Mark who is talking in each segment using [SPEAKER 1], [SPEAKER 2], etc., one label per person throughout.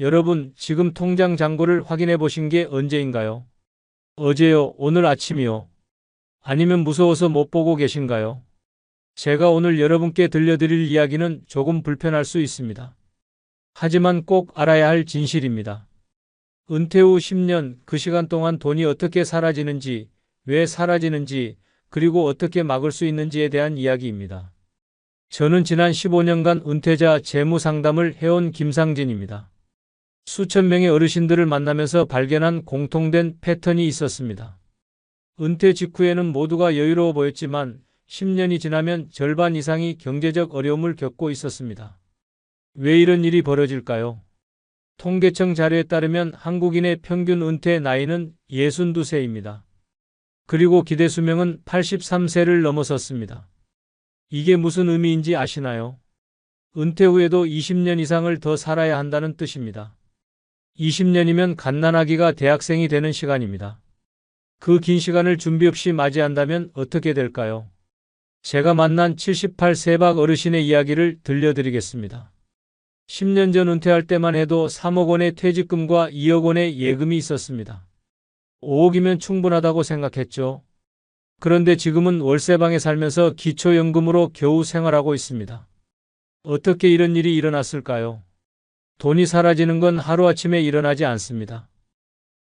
[SPEAKER 1] 여러분, 지금 통장 잔고를 확인해 보신 게 언제인가요? 어제요? 오늘 아침이요? 아니면 무서워서 못 보고 계신가요? 제가 오늘 여러분께 들려드릴 이야기는 조금 불편할 수 있습니다. 하지만 꼭 알아야 할 진실입니다. 은퇴 후 10년, 그 시간 동안 돈이 어떻게 사라지는지, 왜 사라지는지, 그리고 어떻게 막을 수 있는지에 대한 이야기입니다. 저는 지난 15년간 은퇴자 재무 상담을 해온 김상진입니다. 수천 명의 어르신들을 만나면서 발견한 공통된 패턴이 있었습니다. 은퇴 직후에는 모두가 여유로워 보였지만 10년이 지나면 절반 이상이 경제적 어려움을 겪고 있었습니다. 왜 이런 일이 벌어질까요? 통계청 자료에 따르면 한국인의 평균 은퇴 나이는 62세입니다. 그리고 기대 수명은 83세를 넘어섰습니다. 이게 무슨 의미인지 아시나요? 은퇴 후에도 20년 이상을 더 살아야 한다는 뜻입니다. 20년이면 갓난아기가 대학생이 되는 시간입니다. 그 긴 시간을 준비 없이 맞이한다면 어떻게 될까요? 제가 만난 78세박 어르신의 이야기를 들려드리겠습니다. 10년 전 은퇴할 때만 해도 3억 원의 퇴직금과 2억 원의 예금이 있었습니다. 5억이면 충분하다고 생각했죠. 그런데 지금은 월세방에 살면서 기초연금으로 겨우 생활하고 있습니다. 어떻게 이런 일이 일어났을까요? 돈이 사라지는 건 하루아침에 일어나지 않습니다.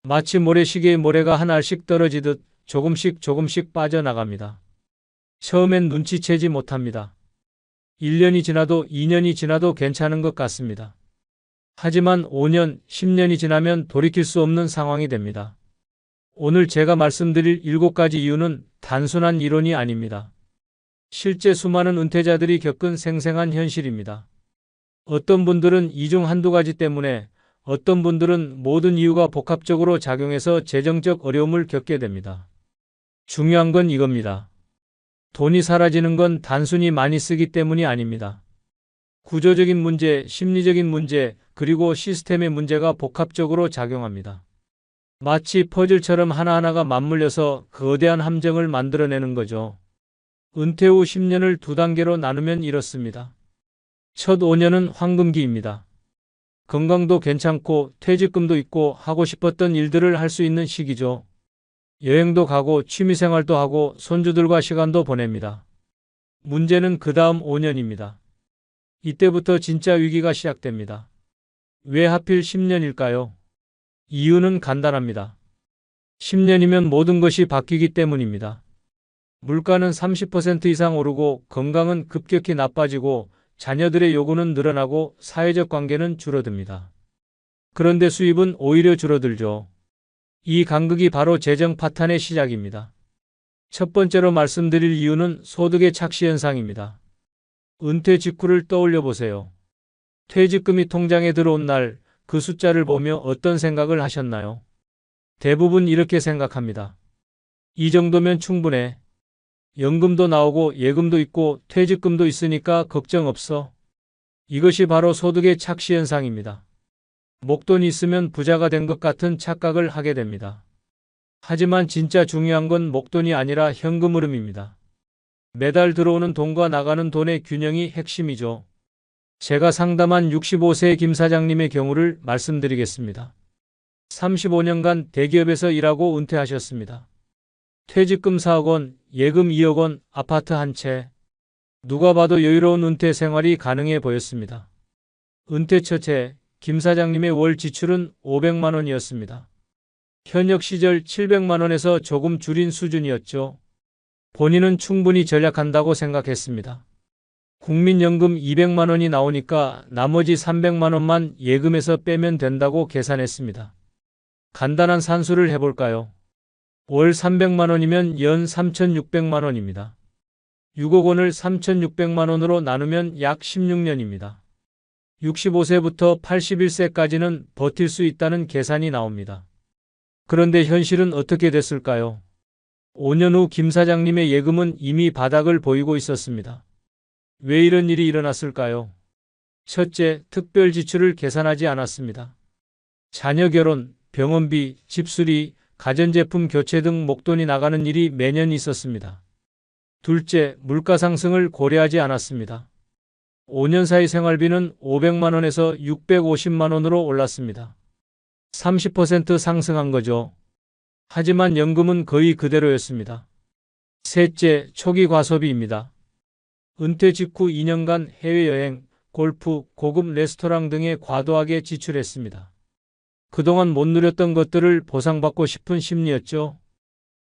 [SPEAKER 1] 마치 모래시계의 모래가 한 알씩 떨어지듯 조금씩 빠져나갑니다. 처음엔 눈치채지 못합니다. 1년이 지나도 2년이 지나도 괜찮은 것 같습니다. 하지만 5년, 10년이 지나면 돌이킬 수 없는 상황이 됩니다. 오늘 제가 말씀드릴 7가지 이유는 단순한 이론이 아닙니다. 실제 수많은 은퇴자들이 겪은 생생한 현실입니다. 어떤 분들은 이 중 한두 가지 때문에, 어떤 분들은 모든 이유가 복합적으로 작용해서 재정적 어려움을 겪게 됩니다. 중요한 건 이겁니다. 돈이 사라지는 건 단순히 많이 쓰기 때문이 아닙니다. 구조적인 문제, 심리적인 문제, 그리고 시스템의 문제가 복합적으로 작용합니다. 마치 퍼즐처럼 하나하나가 맞물려서 거대한 함정을 만들어내는 거죠. 은퇴 후 10년을 두 단계로 나누면 이렇습니다. 첫 5년은 황금기입니다. 건강도 괜찮고 퇴직금도 있고 하고 싶었던 일들을 할 수 있는 시기죠. 여행도 가고 취미생활도 하고 손주들과 시간도 보냅니다. 문제는 그 다음 5년입니다. 이때부터 진짜 위기가 시작됩니다. 왜 하필 10년일까요? 이유는 간단합니다. 10년이면 모든 것이 바뀌기 때문입니다. 물가는 30% 이상 오르고 건강은 급격히 나빠지고 자녀들의 요구는 늘어나고 사회적 관계는 줄어듭니다. 그런데 수입은 오히려 줄어들죠. 이 간극이 바로 재정 파탄의 시작입니다. 첫 번째로 말씀드릴 이유는 소득의 착시 현상입니다. 은퇴 직후를 떠올려 보세요. 퇴직금이 통장에 들어온 날 그 숫자를 보며 어떤 생각을 하셨나요? 대부분 이렇게 생각합니다. 이 정도면 충분해. 연금도 나오고 예금도 있고 퇴직금도 있으니까 걱정 없어. 이것이 바로 소득의 착시 현상입니다. 목돈이 있으면 부자가 된 것 같은 착각을 하게 됩니다. 하지만 진짜 중요한 건 목돈이 아니라 현금 흐름입니다. 매달 들어오는 돈과 나가는 돈의 균형이 핵심이죠. 제가 상담한 65세 김 사장님의 경우를 말씀드리겠습니다. 35년간 대기업에서 일하고 은퇴하셨습니다. 퇴직금 4억 원, 예금 2억 원, 아파트 한 채. 누가 봐도 여유로운 은퇴 생활이 가능해 보였습니다. 은퇴 첫 해, 김 사장님의 월 지출은 500만 원이었습니다. 현역 시절 700만 원에서 조금 줄인 수준이었죠. 본인은 충분히 절약한다고 생각했습니다. 국민연금 200만 원이 나오니까 나머지 300만 원만 예금에서 빼면 된다고 계산했습니다. 간단한 산수를 해볼까요? 월 300만 원이면 연 3,600만 원입니다. 6억 원을 3,600만 원으로 나누면 약 16년입니다. 65세부터 81세까지는 버틸 수 있다는 계산이 나옵니다. 그런데 현실은 어떻게 됐을까요? 5년 후 김 사장님의 예금은 이미 바닥을 보이고 있었습니다. 왜 이런 일이 일어났을까요? 첫째, 특별 지출을 계산하지 않았습니다. 자녀 결혼, 병원비, 집수리, 가전제품 교체 등 목돈이 나가는 일이 매년 있었습니다. 둘째, 물가 상승을 고려하지 않았습니다. 5년 사이 생활비는 500만 원에서 650만 원으로 올랐습니다. 30% 상승한 거죠. 하지만 연금은 거의 그대로였습니다. 셋째, 초기 과소비입니다. 은퇴 직후 2년간 해외여행, 골프, 고급 레스토랑 등에 과도하게 지출했습니다. 그동안 못 누렸던 것들을 보상받고 싶은 심리였죠.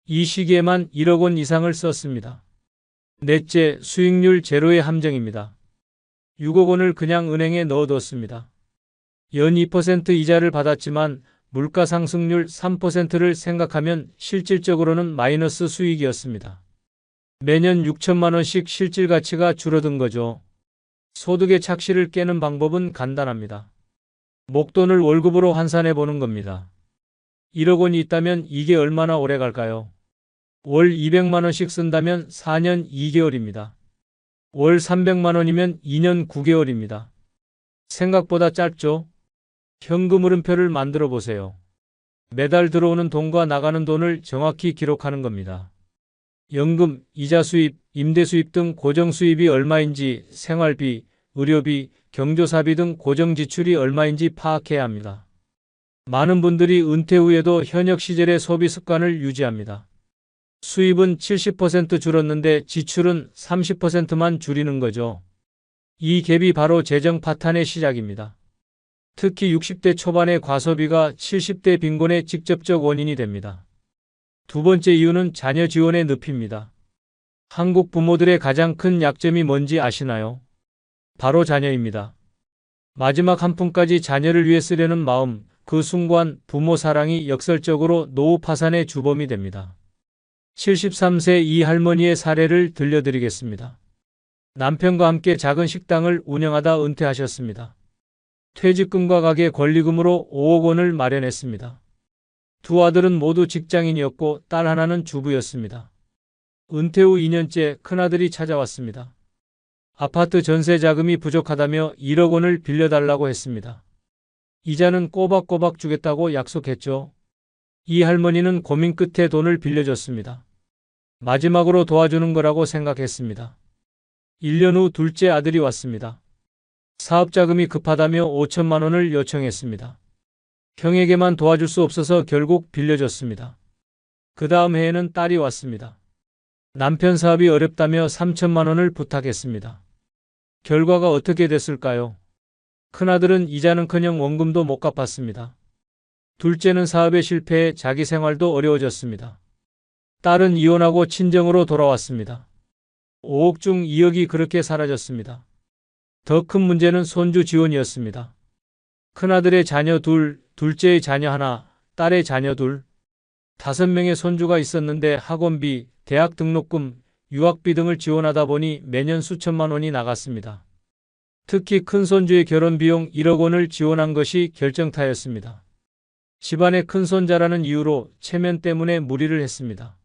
[SPEAKER 1] 이 시기에만 1억 원 이상을 썼습니다. 넷째, 수익률 제로의 함정입니다. 6억 원을 그냥 은행에 넣어뒀습니다. 연 2% 이자를 받았지만 물가 상승률 3%를 생각하면 실질적으로는 마이너스 수익이었습니다. 매년 6천만 원씩 실질 가치가 줄어든 거죠. 소득의 착시를 깨는 방법은 간단합니다. 목돈을 월급으로 환산해 보는 겁니다. 1억 원이 있다면 이게 얼마나 오래 갈까요? 월 200만 원씩 쓴다면 4년 2개월입니다. 월 300만 원이면 2년 9개월입니다. 생각보다 짧죠? 현금 흐름표를 만들어 보세요. 매달 들어오는 돈과 나가는 돈을 정확히 기록하는 겁니다. 연금, 이자 수입, 임대 수입 등 고정 수입이 얼마인지, 생활비, 의료비, 경조사비 등 고정 지출이 얼마인지 파악해야 합니다. 많은 분들이 은퇴 후에도 현역 시절의 소비 습관을 유지합니다. 수입은 70% 줄었는데 지출은 30%만 줄이는 거죠. 이 갭이 바로 재정 파탄의 시작입니다. 특히 60대 초반의 과소비가 70대 빈곤의 직접적 원인이 됩니다. 두 번째 이유는 자녀 지원의 늪입니다. 한국 부모들의 가장 큰 약점이 뭔지 아시나요? 바로 자녀입니다. 마지막 한 푼까지 자녀를 위해 쓰려는 마음, 그 순간 부모 사랑이 역설적으로 노후 파산의 주범이 됩니다. 73세 이 할머니의 사례를 들려드리겠습니다. 남편과 함께 작은 식당을 운영하다 은퇴하셨습니다. 퇴직금과 가계 권리금으로 5억 원을 마련했습니다. 두 아들은 모두 직장인이었고 딸 하나는 주부였습니다. 은퇴 후 2년째 큰아들이 찾아왔습니다. 아파트 전세 자금이 부족하다며 1억 원을 빌려달라고 했습니다. 이자는 꼬박꼬박 주겠다고 약속했죠. 이 할머니는 고민 끝에 돈을 빌려줬습니다. 마지막으로 도와주는 거라고 생각했습니다. 1년 후 둘째 아들이 왔습니다. 사업자금이 급하다며 5천만 원을 요청했습니다. 형에게만 도와줄 수 없어서 결국 빌려줬습니다. 그 다음 해에는 딸이 왔습니다. 남편 사업이 어렵다며 3천만 원을 부탁했습니다. 결과가 어떻게 됐을까요? 큰아들은 이자는커녕 원금도 못 갚았습니다. 둘째는 사업에 실패해 자기 생활도 어려워졌습니다. 딸은 이혼하고 친정으로 돌아왔습니다. 5억 중 2억이 그렇게 사라졌습니다. 더 큰 문제는 손주 지원이었습니다. 큰아들의 자녀 둘, 둘째의 자녀 하나, 딸의 자녀 둘, 5명의 손주가 있었는데 학원비, 대학 등록금, 유학비 등을 지원하다 보니 매년 수천만 원이 나갔습니다. 특히 큰손주의 결혼비용 1억 원을 지원한 것이 결정타였습니다. 집안의 큰손자라는 이유로 체면 때문에 무리를 했습니다.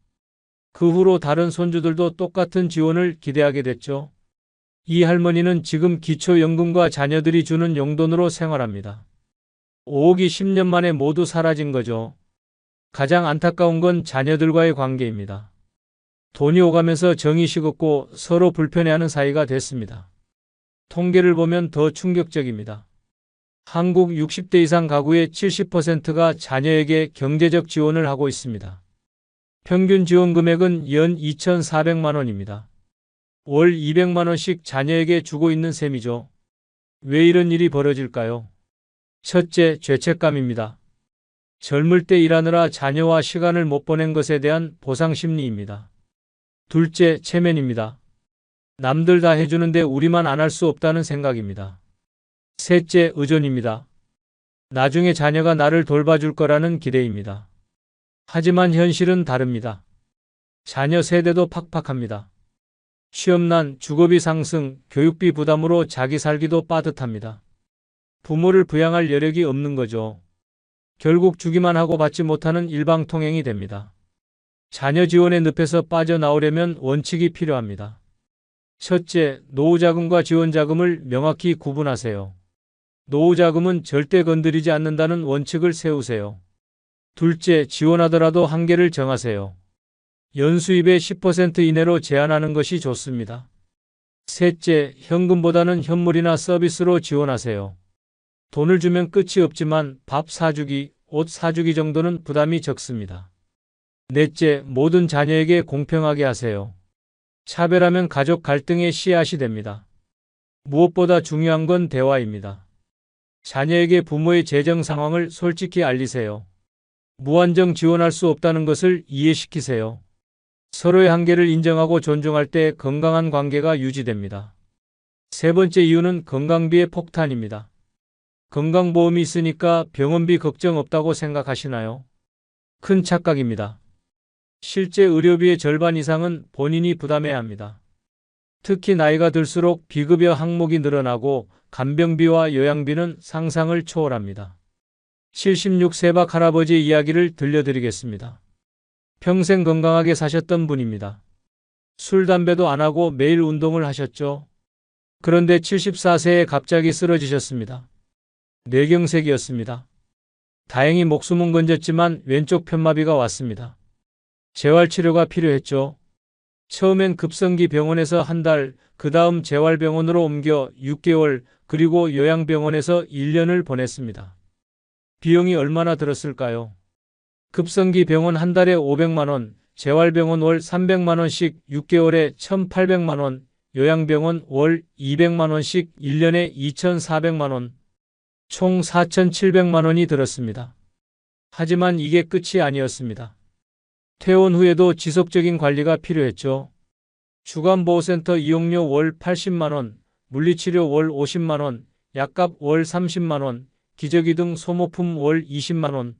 [SPEAKER 1] 그 후로 다른 손주들도 똑같은 지원을 기대하게 됐죠. 이 할머니는 지금 기초연금과 자녀들이 주는 용돈으로 생활합니다. 5억이 10년 만에 모두 사라진 거죠. 가장 안타까운 건 자녀들과의 관계입니다. 돈이 오가면서 정이 식었고 서로 불편해하는 사이가 됐습니다. 통계를 보면 더 충격적입니다. 한국 60대 이상 가구의 70%가 자녀에게 경제적 지원을 하고 있습니다. 평균 지원 금액은 연 2,400만 원입니다. 월 200만 원씩 자녀에게 주고 있는 셈이죠. 왜 이런 일이 벌어질까요? 첫째, 죄책감입니다. 젊을 때 일하느라 자녀와 시간을 못 보낸 것에 대한 보상 심리입니다. 둘째, 체면입니다. 남들 다 해주는데 우리만 안 할 수 없다는 생각입니다. 셋째, 의존입니다. 나중에 자녀가 나를 돌봐줄 거라는 기대입니다. 하지만 현실은 다릅니다. 자녀 세대도 팍팍합니다. 취업난, 주거비 상승, 교육비 부담으로 자기 살기도 빠듯합니다. 부모를 부양할 여력이 없는 거죠. 결국 주기만 하고 받지 못하는 일방통행이 됩니다. 자녀 지원의 늪에서 빠져나오려면 원칙이 필요합니다. 첫째, 노후자금과 지원자금을 명확히 구분하세요. 노후자금은 절대 건드리지 않는다는 원칙을 세우세요. 둘째, 지원하더라도 한계를 정하세요. 연수입의 10% 이내로 제한하는 것이 좋습니다. 셋째, 현금보다는 현물이나 서비스로 지원하세요. 돈을 주면 끝이 없지만 밥 사주기, 옷 사주기 정도는 부담이 적습니다. 넷째, 모든 자녀에게 공평하게 하세요. 차별하면 가족 갈등의 씨앗이 됩니다. 무엇보다 중요한 건 대화입니다. 자녀에게 부모의 재정 상황을 솔직히 알리세요. 무한정 지원할 수 없다는 것을 이해시키세요. 서로의 한계를 인정하고 존중할 때 건강한 관계가 유지됩니다. 세 번째 이유는 건강비의 폭탄입니다. 건강보험이 있으니까 병원비 걱정 없다고 생각하시나요? 큰 착각입니다. 실제 의료비의 절반 이상은 본인이 부담해야 합니다. 특히 나이가 들수록 비급여 항목이 늘어나고 간병비와 요양비는 상상을 초월합니다. 76세 박 할아버지의 이야기를 들려드리겠습니다. 평생 건강하게 사셨던 분입니다. 술, 담배도 안 하고 매일 운동을 하셨죠. 그런데 74세에 갑자기 쓰러지셨습니다. 뇌경색이었습니다. 다행히 목숨은 건졌지만 왼쪽 편마비가 왔습니다. 재활치료가 필요했죠. 처음엔 급성기 병원에서 한 달, 그 다음 재활병원으로 옮겨 6개월, 그리고 요양병원에서 1년을 보냈습니다. 비용이 얼마나 들었을까요? 급성기 병원 한 달에 500만 원, 재활병원 월 300만 원씩 6개월에 1,800만 원, 요양병원 월 200만 원씩 1년에 2,400만 원, 총 4,700만 원이 들었습니다. 하지만 이게 끝이 아니었습니다. 퇴원 후에도 지속적인 관리가 필요했죠. 주간보호센터 이용료 월 80만 원, 물리치료 월 50만 원, 약값 월 30만 원, 기저귀 등 소모품 월 20만 원,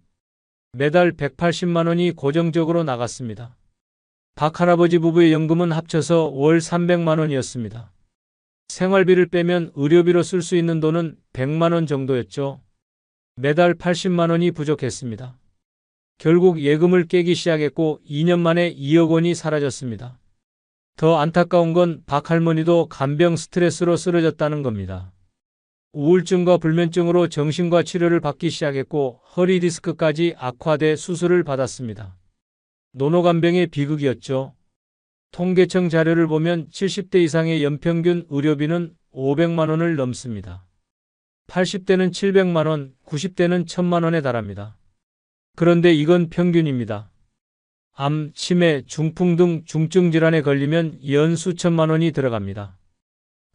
[SPEAKER 1] 매달 180만 원이 고정적으로 나갔습니다. 박 할아버지 부부의 연금은 합쳐서 월 300만 원이었습니다. 생활비를 빼면 의료비로 쓸 수 있는 돈은 100만 원 정도였죠. 매달 80만 원이 부족했습니다. 결국 예금을 깨기 시작했고 2년 만에 2억 원이 사라졌습니다. 더 안타까운 건 박 할머니도 간병 스트레스로 쓰러졌다는 겁니다. 우울증과 불면증으로 정신과 치료를 받기 시작했고 허리 디스크까지 악화돼 수술을 받았습니다. 노노간병의 비극이었죠. 통계청 자료를 보면 70대 이상의 연평균 의료비는 500만 원을 넘습니다. 80대는 700만 원, 90대는 1000만 원에 달합니다. 그런데 이건 평균입니다. 암, 치매, 중풍 등 중증 질환에 걸리면 연 수천만 원이 들어갑니다.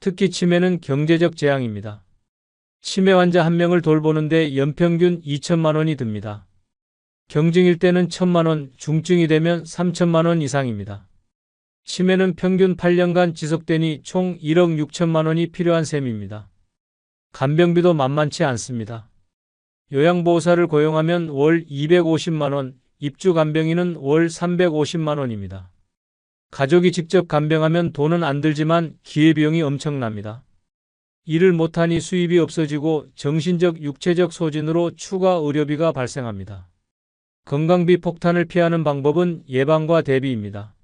[SPEAKER 1] 특히 치매는 경제적 재앙입니다. 치매 환자 한 명을 돌보는데 연평균 2천만 원이 듭니다. 경증일 때는 1,000만 원, 중증이 되면 3천만 원 이상입니다. 치매는 평균 8년간 지속되니 총 1억 6천만 원이 필요한 셈입니다. 간병비도 만만치 않습니다. 요양보호사를 고용하면 월 250만 원, 입주 간병인은 월 350만 원입니다. 가족이 직접 간병하면 돈은 안 들지만 기회비용이 엄청납니다. 일을 못하니 수입이 없어지고 정신적, 육체적 소진으로 추가 의료비가 발생합니다. 건강비 폭탄을 피하는 방법은 예방과 대비입니다.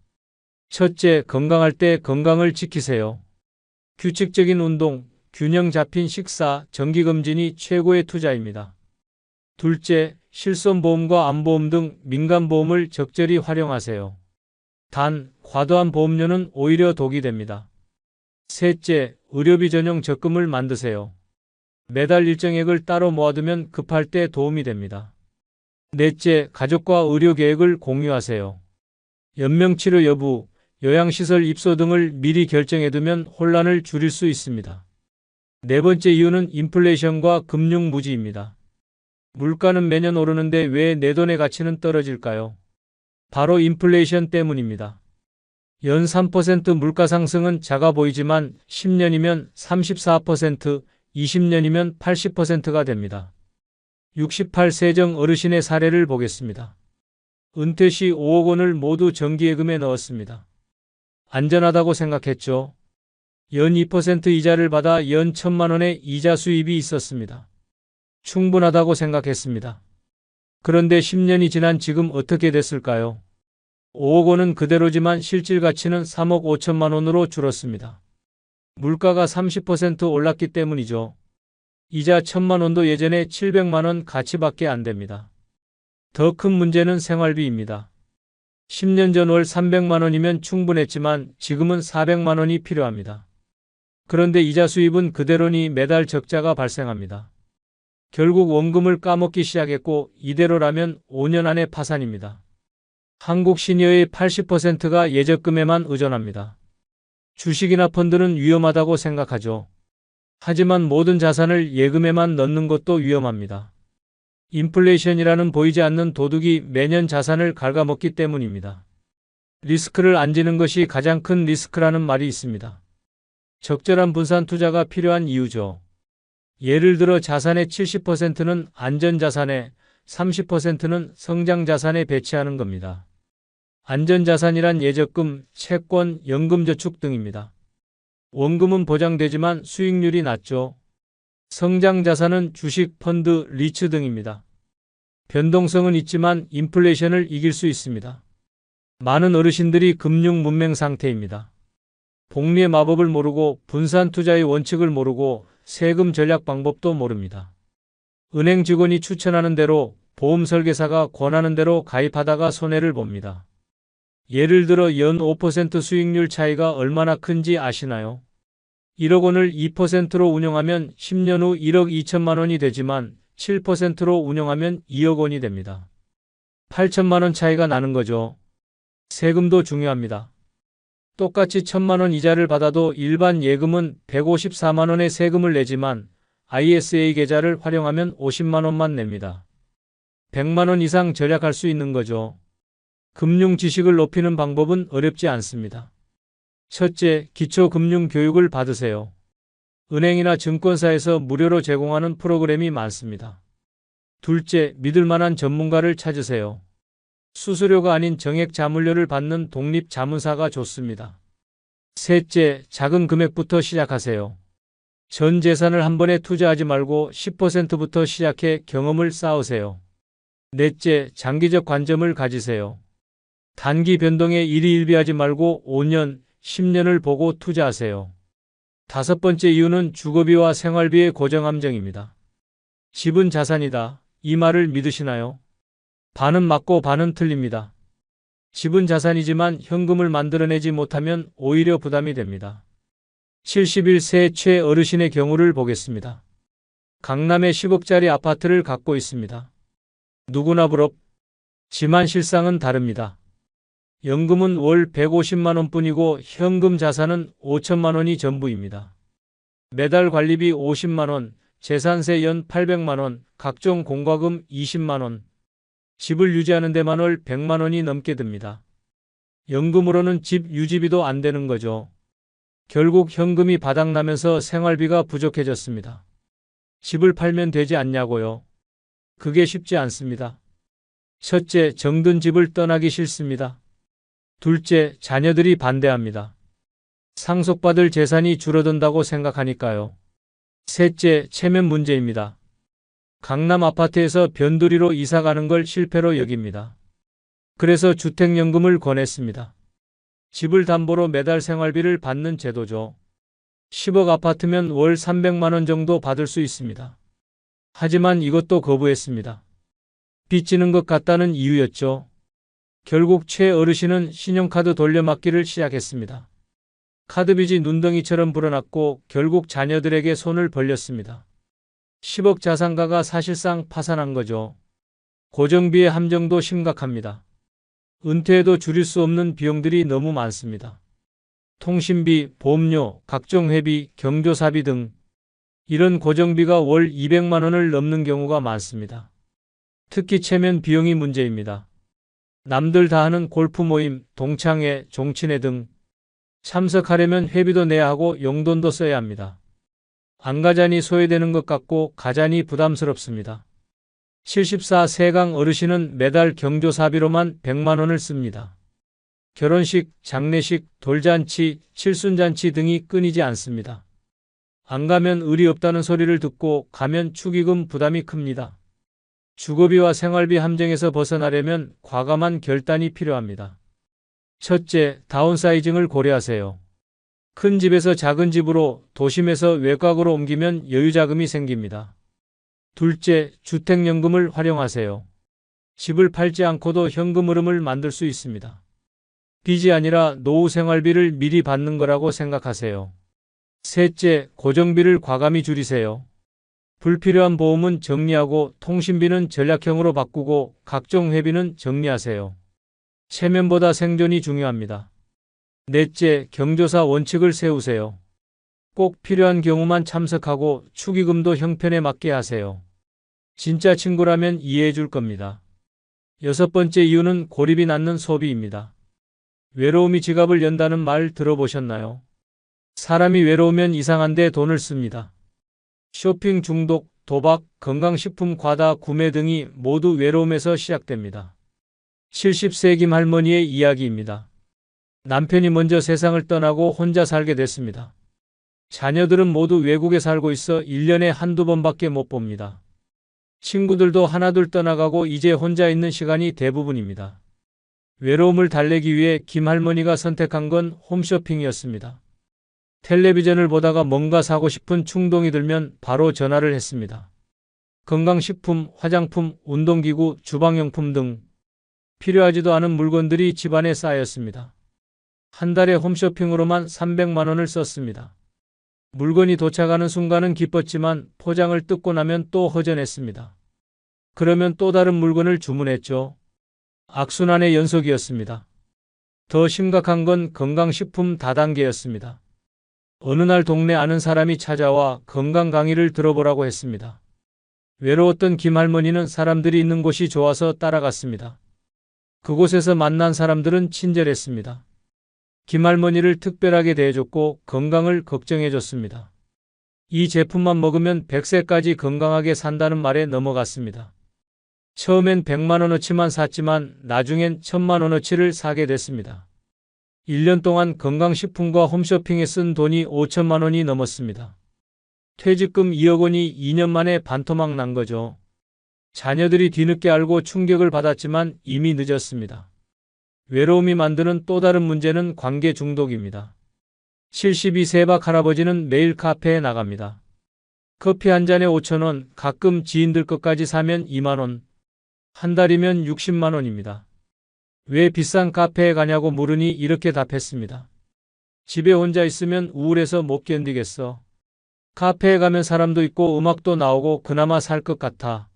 [SPEAKER 1] 첫째, 건강할 때 건강을 지키세요. 규칙적인 운동, 균형 잡힌 식사, 정기검진이 최고의 투자입니다. 둘째, 실손보험과 암보험 등 민간보험을 적절히 활용하세요. 단, 과도한 보험료는 오히려 독이 됩니다. 셋째, 의료비 전용 적금을 만드세요. 매달 일정액을 따로 모아두면 급할 때 도움이 됩니다. 넷째, 가족과 의료 계획을 공유하세요. 연명치료 여부, 요양시설 입소 등을 미리 결정해두면 혼란을 줄일 수 있습니다. 네 번째 이유는 인플레이션과 금융무지입니다. 물가는 매년 오르는데 왜 내 돈의 가치는 떨어질까요? 바로 인플레이션 때문입니다. 연 3% 물가 상승은 작아 보이지만 10년이면 34%, 20년이면 80%가 됩니다. 68세정 어르신의 사례를 보겠습니다. 은퇴 시 5억 원을 모두 정기예금에 넣었습니다. 안전하다고 생각했죠. 연 2% 이자를 받아 연 1,000만 원의 이자 수입이 있었습니다. 충분하다고 생각했습니다. 그런데 10년이 지난 지금 어떻게 됐을까요? 5억 원은 그대로지만 실질 가치는 3억 5천만 원으로 줄었습니다. 물가가 30% 올랐기 때문이죠. 이자 1,000만 원도 예전에 700만 원 가치밖에 안 됩니다. 더 큰 문제는 생활비입니다. 10년 전 월 300만 원이면 충분했지만 지금은 400만 원이 필요합니다. 그런데 이자 수입은 그대로니 매달 적자가 발생합니다. 결국 원금을 까먹기 시작했고 이대로라면 5년 안에 파산입니다. 한국 시니어의 80%가 예적금에만 의존합니다. 주식이나 펀드는 위험하다고 생각하죠. 하지만 모든 자산을 예금에만 넣는 것도 위험합니다. 인플레이션이라는 보이지 않는 도둑이 매년 자산을 갉아먹기 때문입니다. 리스크를 안 지는 것이 가장 큰 리스크라는 말이 있습니다. 적절한 분산 투자가 필요한 이유죠. 예를 들어 자산의 70%는 안전자산에 30%는 성장자산에 배치하는 겁니다. 안전자산이란 예적금, 채권, 연금저축 등입니다. 원금은 보장되지만 수익률이 낮죠. 성장자산은 주식, 펀드, 리츠 등입니다. 변동성은 있지만 인플레이션을 이길 수 있습니다. 많은 어르신들이 금융 문맹 상태입니다. 복리의 마법을 모르고 분산 투자의 원칙을 모르고 세금 전략 방법도 모릅니다. 은행 직원이 추천하는 대로 보험 설계사가 권하는 대로 가입하다가 손해를 봅니다. 예를 들어 연 5% 수익률 차이가 얼마나 큰지 아시나요? 1억 원을 2%로 운용하면 10년 후 1억 2천만 원이 되지만 7%로 운용하면 2억 원이 됩니다. 8천만 원 차이가 나는 거죠. 세금도 중요합니다. 똑같이 1,000만 원 이자를 받아도 일반 예금은 154만 원의 세금을 내지만 ISA 계좌를 활용하면 50만 원만 냅니다. 100만 원 이상 절약할 수 있는 거죠. 금융 지식을 높이는 방법은 어렵지 않습니다. 첫째, 기초금융교육을 받으세요. 은행이나 증권사에서 무료로 제공하는 프로그램이 많습니다. 둘째, 믿을 만한 전문가를 찾으세요. 수수료가 아닌 정액 자문료를 받는 독립 자문사가 좋습니다. 셋째, 작은 금액부터 시작하세요. 전 재산을 한 번에 투자하지 말고 10%부터 시작해 경험을 쌓으세요. 넷째, 장기적 관점을 가지세요. 단기 변동에 일희일비하지 말고 5년, 10년을 보고 투자하세요. 다섯 번째 이유는 주거비와 생활비의 고정함정입니다. 집은 자산이다. 이 말을 믿으시나요? 반은 맞고 반은 틀립니다. 집은 자산이지만 현금을 만들어내지 못하면 오히려 부담이 됩니다. 71세 최 어르신의 경우를 보겠습니다. 강남에 10억짜리 아파트를 갖고 있습니다. 누구나 부럽지만 실상은 다릅니다. 연금은 월 150만 원뿐이고 현금 자산은 5천만 원이 전부입니다. 매달 관리비 50만 원, 재산세 연 800만 원, 각종 공과금 20만 원, 집을 유지하는 데만 월 100만 원이 넘게 듭니다. 연금으로는 집 유지비도 안 되는 거죠. 결국 현금이 바닥나면서 생활비가 부족해졌습니다. 집을 팔면 되지 않냐고요? 그게 쉽지 않습니다. 첫째, 정든 집을 떠나기 싫습니다. 둘째, 자녀들이 반대합니다. 상속받을 재산이 줄어든다고 생각하니까요. 셋째, 체면 문제입니다. 강남 아파트에서 변두리로 이사가는 걸 실패로 여깁니다. 그래서 주택연금을 권했습니다. 집을 담보로 매달 생활비를 받는 제도죠. 10억 아파트면 월 300만 원 정도 받을 수 있습니다. 하지만 이것도 거부했습니다. 빚지는 것 같다는 이유였죠. 결국 최 어르신은 신용카드 돌려막기를 시작했습니다. 카드빚이 눈덩이처럼 불어났고 결국 자녀들에게 손을 벌렸습니다. 10억 자산가가 사실상 파산한 거죠. 고정비의 함정도 심각합니다. 은퇴해도 줄일 수 없는 비용들이 너무 많습니다. 통신비, 보험료, 각종 회비, 경조사비 등 이런 고정비가 월 200만 원을 넘는 경우가 많습니다. 특히 체면 비용이 문제입니다. 남들 다 하는 골프 모임, 동창회, 종친회 등 참석하려면 회비도 내야 하고 용돈도 써야 합니다. 안 가자니 소외되는 것 같고 가자니 부담스럽습니다. 74 세강 어르신은 매달 경조사비로만 100만 원을 씁니다. 결혼식, 장례식, 돌잔치, 칠순잔치 등이 끊이지 않습니다. 안 가면 의리 없다는 소리를 듣고 가면 축의금 부담이 큽니다. 주거비와 생활비 함정에서 벗어나려면 과감한 결단이 필요합니다. 첫째, 다운사이징을 고려하세요. 큰 집에서 작은 집으로, 도심에서 외곽으로 옮기면 여유자금이 생깁니다. 둘째, 주택연금을 활용하세요. 집을 팔지 않고도 현금 흐름을 만들 수 있습니다. 빚이 아니라 노후 생활비를 미리 받는 거라고 생각하세요. 셋째, 고정비를 과감히 줄이세요. 불필요한 보험은 정리하고 통신비는 전략형으로 바꾸고 각종 회비는 정리하세요. 체면보다 생존이 중요합니다. 넷째, 경조사 원칙을 세우세요. 꼭 필요한 경우만 참석하고 축의금도 형편에 맞게 하세요. 진짜 친구라면 이해해 줄 겁니다. 여섯 번째 이유는 고립이 낳는 소비입니다. 외로움이 지갑을 연다는 말 들어보셨나요? 사람이 외로우면 이상한데 돈을 씁니다. 쇼핑 중독, 도박, 건강식품 과다 구매 등이 모두 외로움에서 시작됩니다. 70세 김 할머니의 이야기입니다. 남편이 먼저 세상을 떠나고 혼자 살게 됐습니다. 자녀들은 모두 외국에 살고 있어 1년에 한두 번밖에 못 봅니다. 친구들도 하나둘 떠나가고 이제 혼자 있는 시간이 대부분입니다. 외로움을 달래기 위해 김 할머니가 선택한 건 홈쇼핑이었습니다. 텔레비전을 보다가 뭔가 사고 싶은 충동이 들면 바로 전화를 했습니다. 건강식품, 화장품, 운동기구, 주방용품 등 필요하지도 않은 물건들이 집안에 쌓였습니다. 한 달에 홈쇼핑으로만 300만 원을 썼습니다. 물건이 도착하는 순간은 기뻤지만 포장을 뜯고 나면 또 허전했습니다. 그러면 또 다른 물건을 주문했죠. 악순환의 연속이었습니다. 더 심각한 건 건강식품 다단계였습니다. 어느 날 동네 아는 사람이 찾아와 건강 강의를 들어보라고 했습니다. 외로웠던 김 할머니는 사람들이 있는 곳이 좋아서 따라갔습니다. 그곳에서 만난 사람들은 친절했습니다. 김 할머니를 특별하게 대해줬고 건강을 걱정해줬습니다. 이 제품만 먹으면 100세까지 건강하게 산다는 말에 넘어갔습니다. 처음엔 100만 원어치만 샀지만 나중엔 1000만 원어치를 사게 됐습니다. 1년 동안 건강식품과 홈쇼핑에 쓴 돈이 5천만 원이 넘었습니다. 퇴직금 2억 원이 2년 만에 반토막 난 거죠. 자녀들이 뒤늦게 알고 충격을 받았지만 이미 늦었습니다. 외로움이 만드는 또 다른 문제는 관계 중독입니다. 72세 박 할아버지는 매일 카페에 나갑니다. 커피 한 잔에 5천 원, 가끔 지인들 것까지 사면 2만 원, 한 달이면 60만 원입니다. 왜 비싼 카페에 가냐고 물으니 이렇게 답했습니다. 집에 혼자 있으면 우울해서 못 견디겠어. 카페에 가면 사람도 있고 음악도 나오고 그나마 살 것 같아.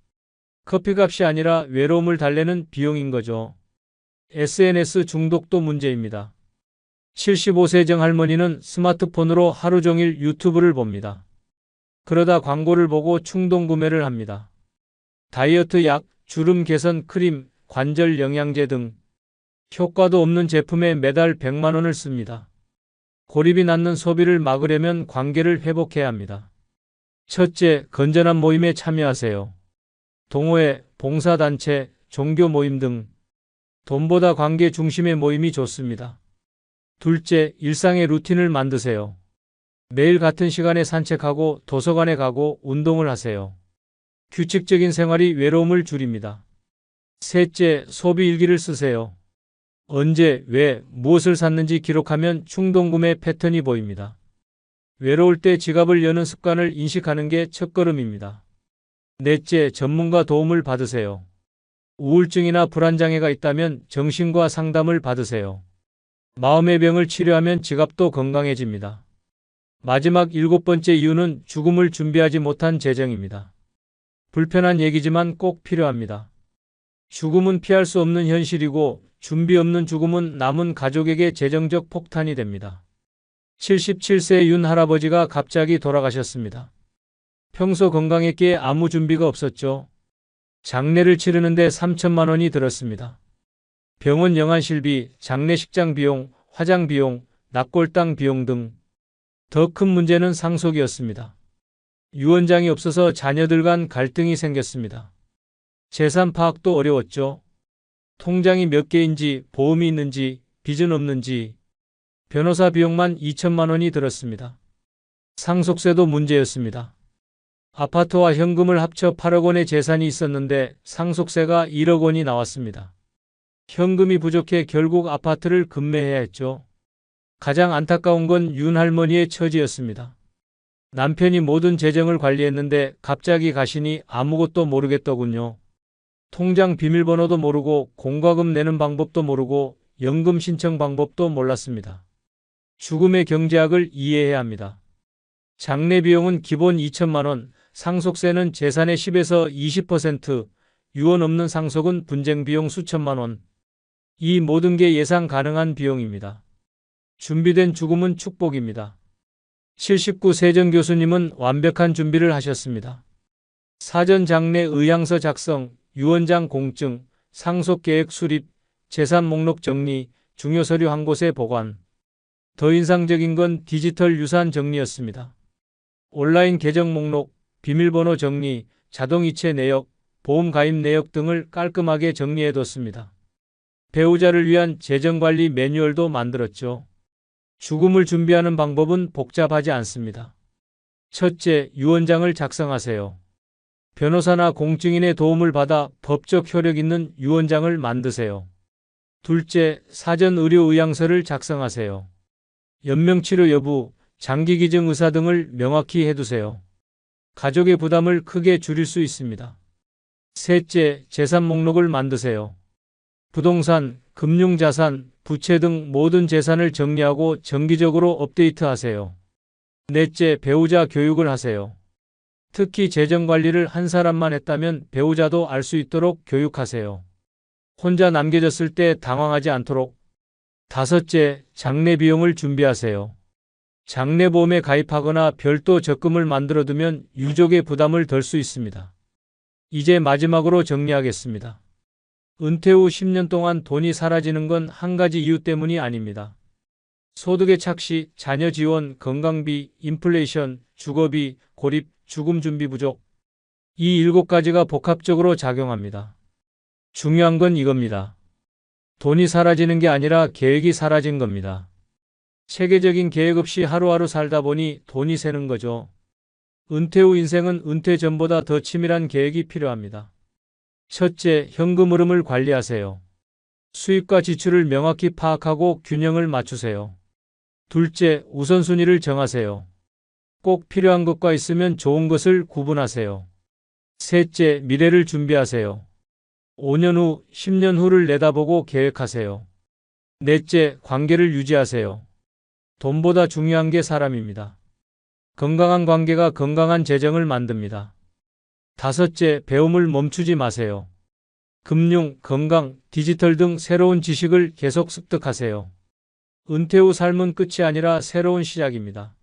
[SPEAKER 1] 커피값이 아니라 외로움을 달래는 비용인 거죠. SNS 중독도 문제입니다. 75세 정 할머니는 스마트폰으로 하루 종일 유튜브를 봅니다. 그러다 광고를 보고 충동 구매를 합니다. 다이어트 약, 주름 개선 크림, 관절 영양제 등 효과도 없는 제품에 매달 100만 원을 씁니다. 고립이 낳는 소비를 막으려면 관계를 회복해야 합니다. 첫째, 건전한 모임에 참여하세요. 동호회, 봉사단체, 종교 모임 등 돈보다 관계 중심의 모임이 좋습니다. 둘째, 일상의 루틴을 만드세요. 매일 같은 시간에 산책하고 도서관에 가고 운동을 하세요. 규칙적인 생활이 외로움을 줄입니다. 셋째, 소비 일기를 쓰세요. 언제, 왜, 무엇을 샀는지 기록하면 충동구매 패턴이 보입니다. 외로울 때 지갑을 여는 습관을 인식하는 게 첫걸음입니다. 넷째, 전문가 도움을 받으세요. 우울증이나 불안장애가 있다면 정신과 상담을 받으세요. 마음의 병을 치료하면 지갑도 건강해집니다. 마지막 7번째 이유는 죽음을 준비하지 못한 재정입니다. 불편한 얘기지만 꼭 필요합니다. 죽음은 피할 수 없는 현실이고 준비 없는 죽음은 남은 가족에게 재정적 폭탄이 됩니다. 77세 윤 할아버지가 갑자기 돌아가셨습니다. 평소 건강했기에 아무 준비가 없었죠. 장례를 치르는데 3천만 원이 들었습니다. 병원 영안실비, 장례식장 비용, 화장 비용, 납골당 비용 등 더 큰 문제는 상속이었습니다. 유언장이 없어서 자녀들 간 갈등이 생겼습니다. 재산 파악도 어려웠죠. 통장이 몇 개인지, 보험이 있는지, 빚은 없는지, 변호사 비용만 2천만 원이 들었습니다. 상속세도 문제였습니다. 아파트와 현금을 합쳐 8억 원의 재산이 있었는데 상속세가 1억 원이 나왔습니다. 현금이 부족해 결국 아파트를 급매해야 했죠. 가장 안타까운 건 윤 할머니의 처지였습니다. 남편이 모든 재정을 관리했는데 갑자기 가시니 아무것도 모르겠더군요. 통장 비밀번호도 모르고 공과금 내는 방법도 모르고 연금 신청 방법도 몰랐습니다. 죽음의 경제학을 이해해야 합니다. 장례 비용은 기본 2천만 원, 상속세는 재산의 10에서 20%, 유언 없는 상속은 분쟁 비용 수천만 원. 이 모든 게 예상 가능한 비용입니다. 준비된 죽음은 축복입니다. 79 세정 교수님은 완벽한 준비를 하셨습니다. 사전 장례 의향서 작성, 유언장 공증, 상속계획 수립, 재산 목록 정리, 중요 서류 한 곳에 보관. 더 인상적인 건 디지털 유산 정리였습니다. 온라인 계정 목록, 비밀번호 정리, 자동이체 내역, 보험 가입 내역 등을 깔끔하게 정리해뒀습니다. 배우자를 위한 재정관리 매뉴얼도 만들었죠. 죽음을 준비하는 방법은 복잡하지 않습니다. 첫째, 유언장을 작성하세요. 변호사나 공증인의 도움을 받아 법적 효력 있는 유언장을 만드세요. 둘째, 사전 의료 의향서를 작성하세요. 연명치료 여부, 장기기증 의사 등을 명확히 해두세요. 가족의 부담을 크게 줄일 수 있습니다. 셋째, 재산 목록을 만드세요. 부동산, 금융자산, 부채 등 모든 재산을 정리하고 정기적으로 업데이트하세요. 넷째, 배우자 교육을 하세요. 특히 재정관리를 한 사람만 했다면 배우자도 알 수 있도록 교육하세요. 혼자 남겨졌을 때 당황하지 않도록. 다섯째, 장례 비용을 준비하세요. 장례보험에 가입하거나 별도 적금을 만들어두면 유족의 부담을 덜 수 있습니다. 이제 마지막으로 정리하겠습니다. 은퇴 후 10년 동안 돈이 사라지는 건 한 가지 이유 때문이 아닙니다. 소득의 착시, 자녀 지원, 건강비, 인플레이션, 주거비, 고립, 죽음 준비 부족. 이 7가지가 복합적으로 작용합니다. 중요한 건 이겁니다. 돈이 사라지는 게 아니라 계획이 사라진 겁니다. 체계적인 계획 없이 하루하루 살다 보니 돈이 새는 거죠. 은퇴 후 인생은 은퇴 전보다 더 치밀한 계획이 필요합니다. 첫째, 현금 흐름을 관리하세요. 수입과 지출을 명확히 파악하고 균형을 맞추세요. 둘째, 우선순위를 정하세요. 꼭 필요한 것과 있으면 좋은 것을 구분하세요. 셋째, 미래를 준비하세요. 5년 후, 10년 후를 내다보고 계획하세요. 넷째, 관계를 유지하세요. 돈보다 중요한 게 사람입니다. 건강한 관계가 건강한 재정을 만듭니다. 다섯째, 배움을 멈추지 마세요. 금융, 건강, 디지털 등 새로운 지식을 계속 습득하세요. 은퇴 후 삶은 끝이 아니라 새로운 시작입니다.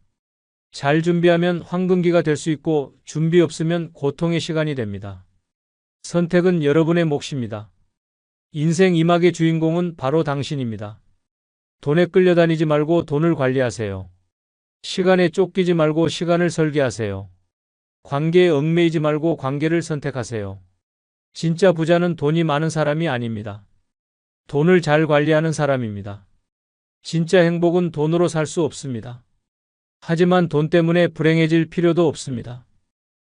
[SPEAKER 1] 잘 준비하면 황금기가 될 수 있고 준비 없으면 고통의 시간이 됩니다. 선택은 여러분의 몫입니다. 인생 2막의 주인공은 바로 당신입니다. 돈에 끌려다니지 말고 돈을 관리하세요. 시간에 쫓기지 말고 시간을 설계하세요. 관계에 얽매이지 말고 관계를 선택하세요. 진짜 부자는 돈이 많은 사람이 아닙니다. 돈을 잘 관리하는 사람입니다. 진짜 행복은 돈으로 살 수 없습니다. 하지만 돈 때문에 불행해질 필요도 없습니다.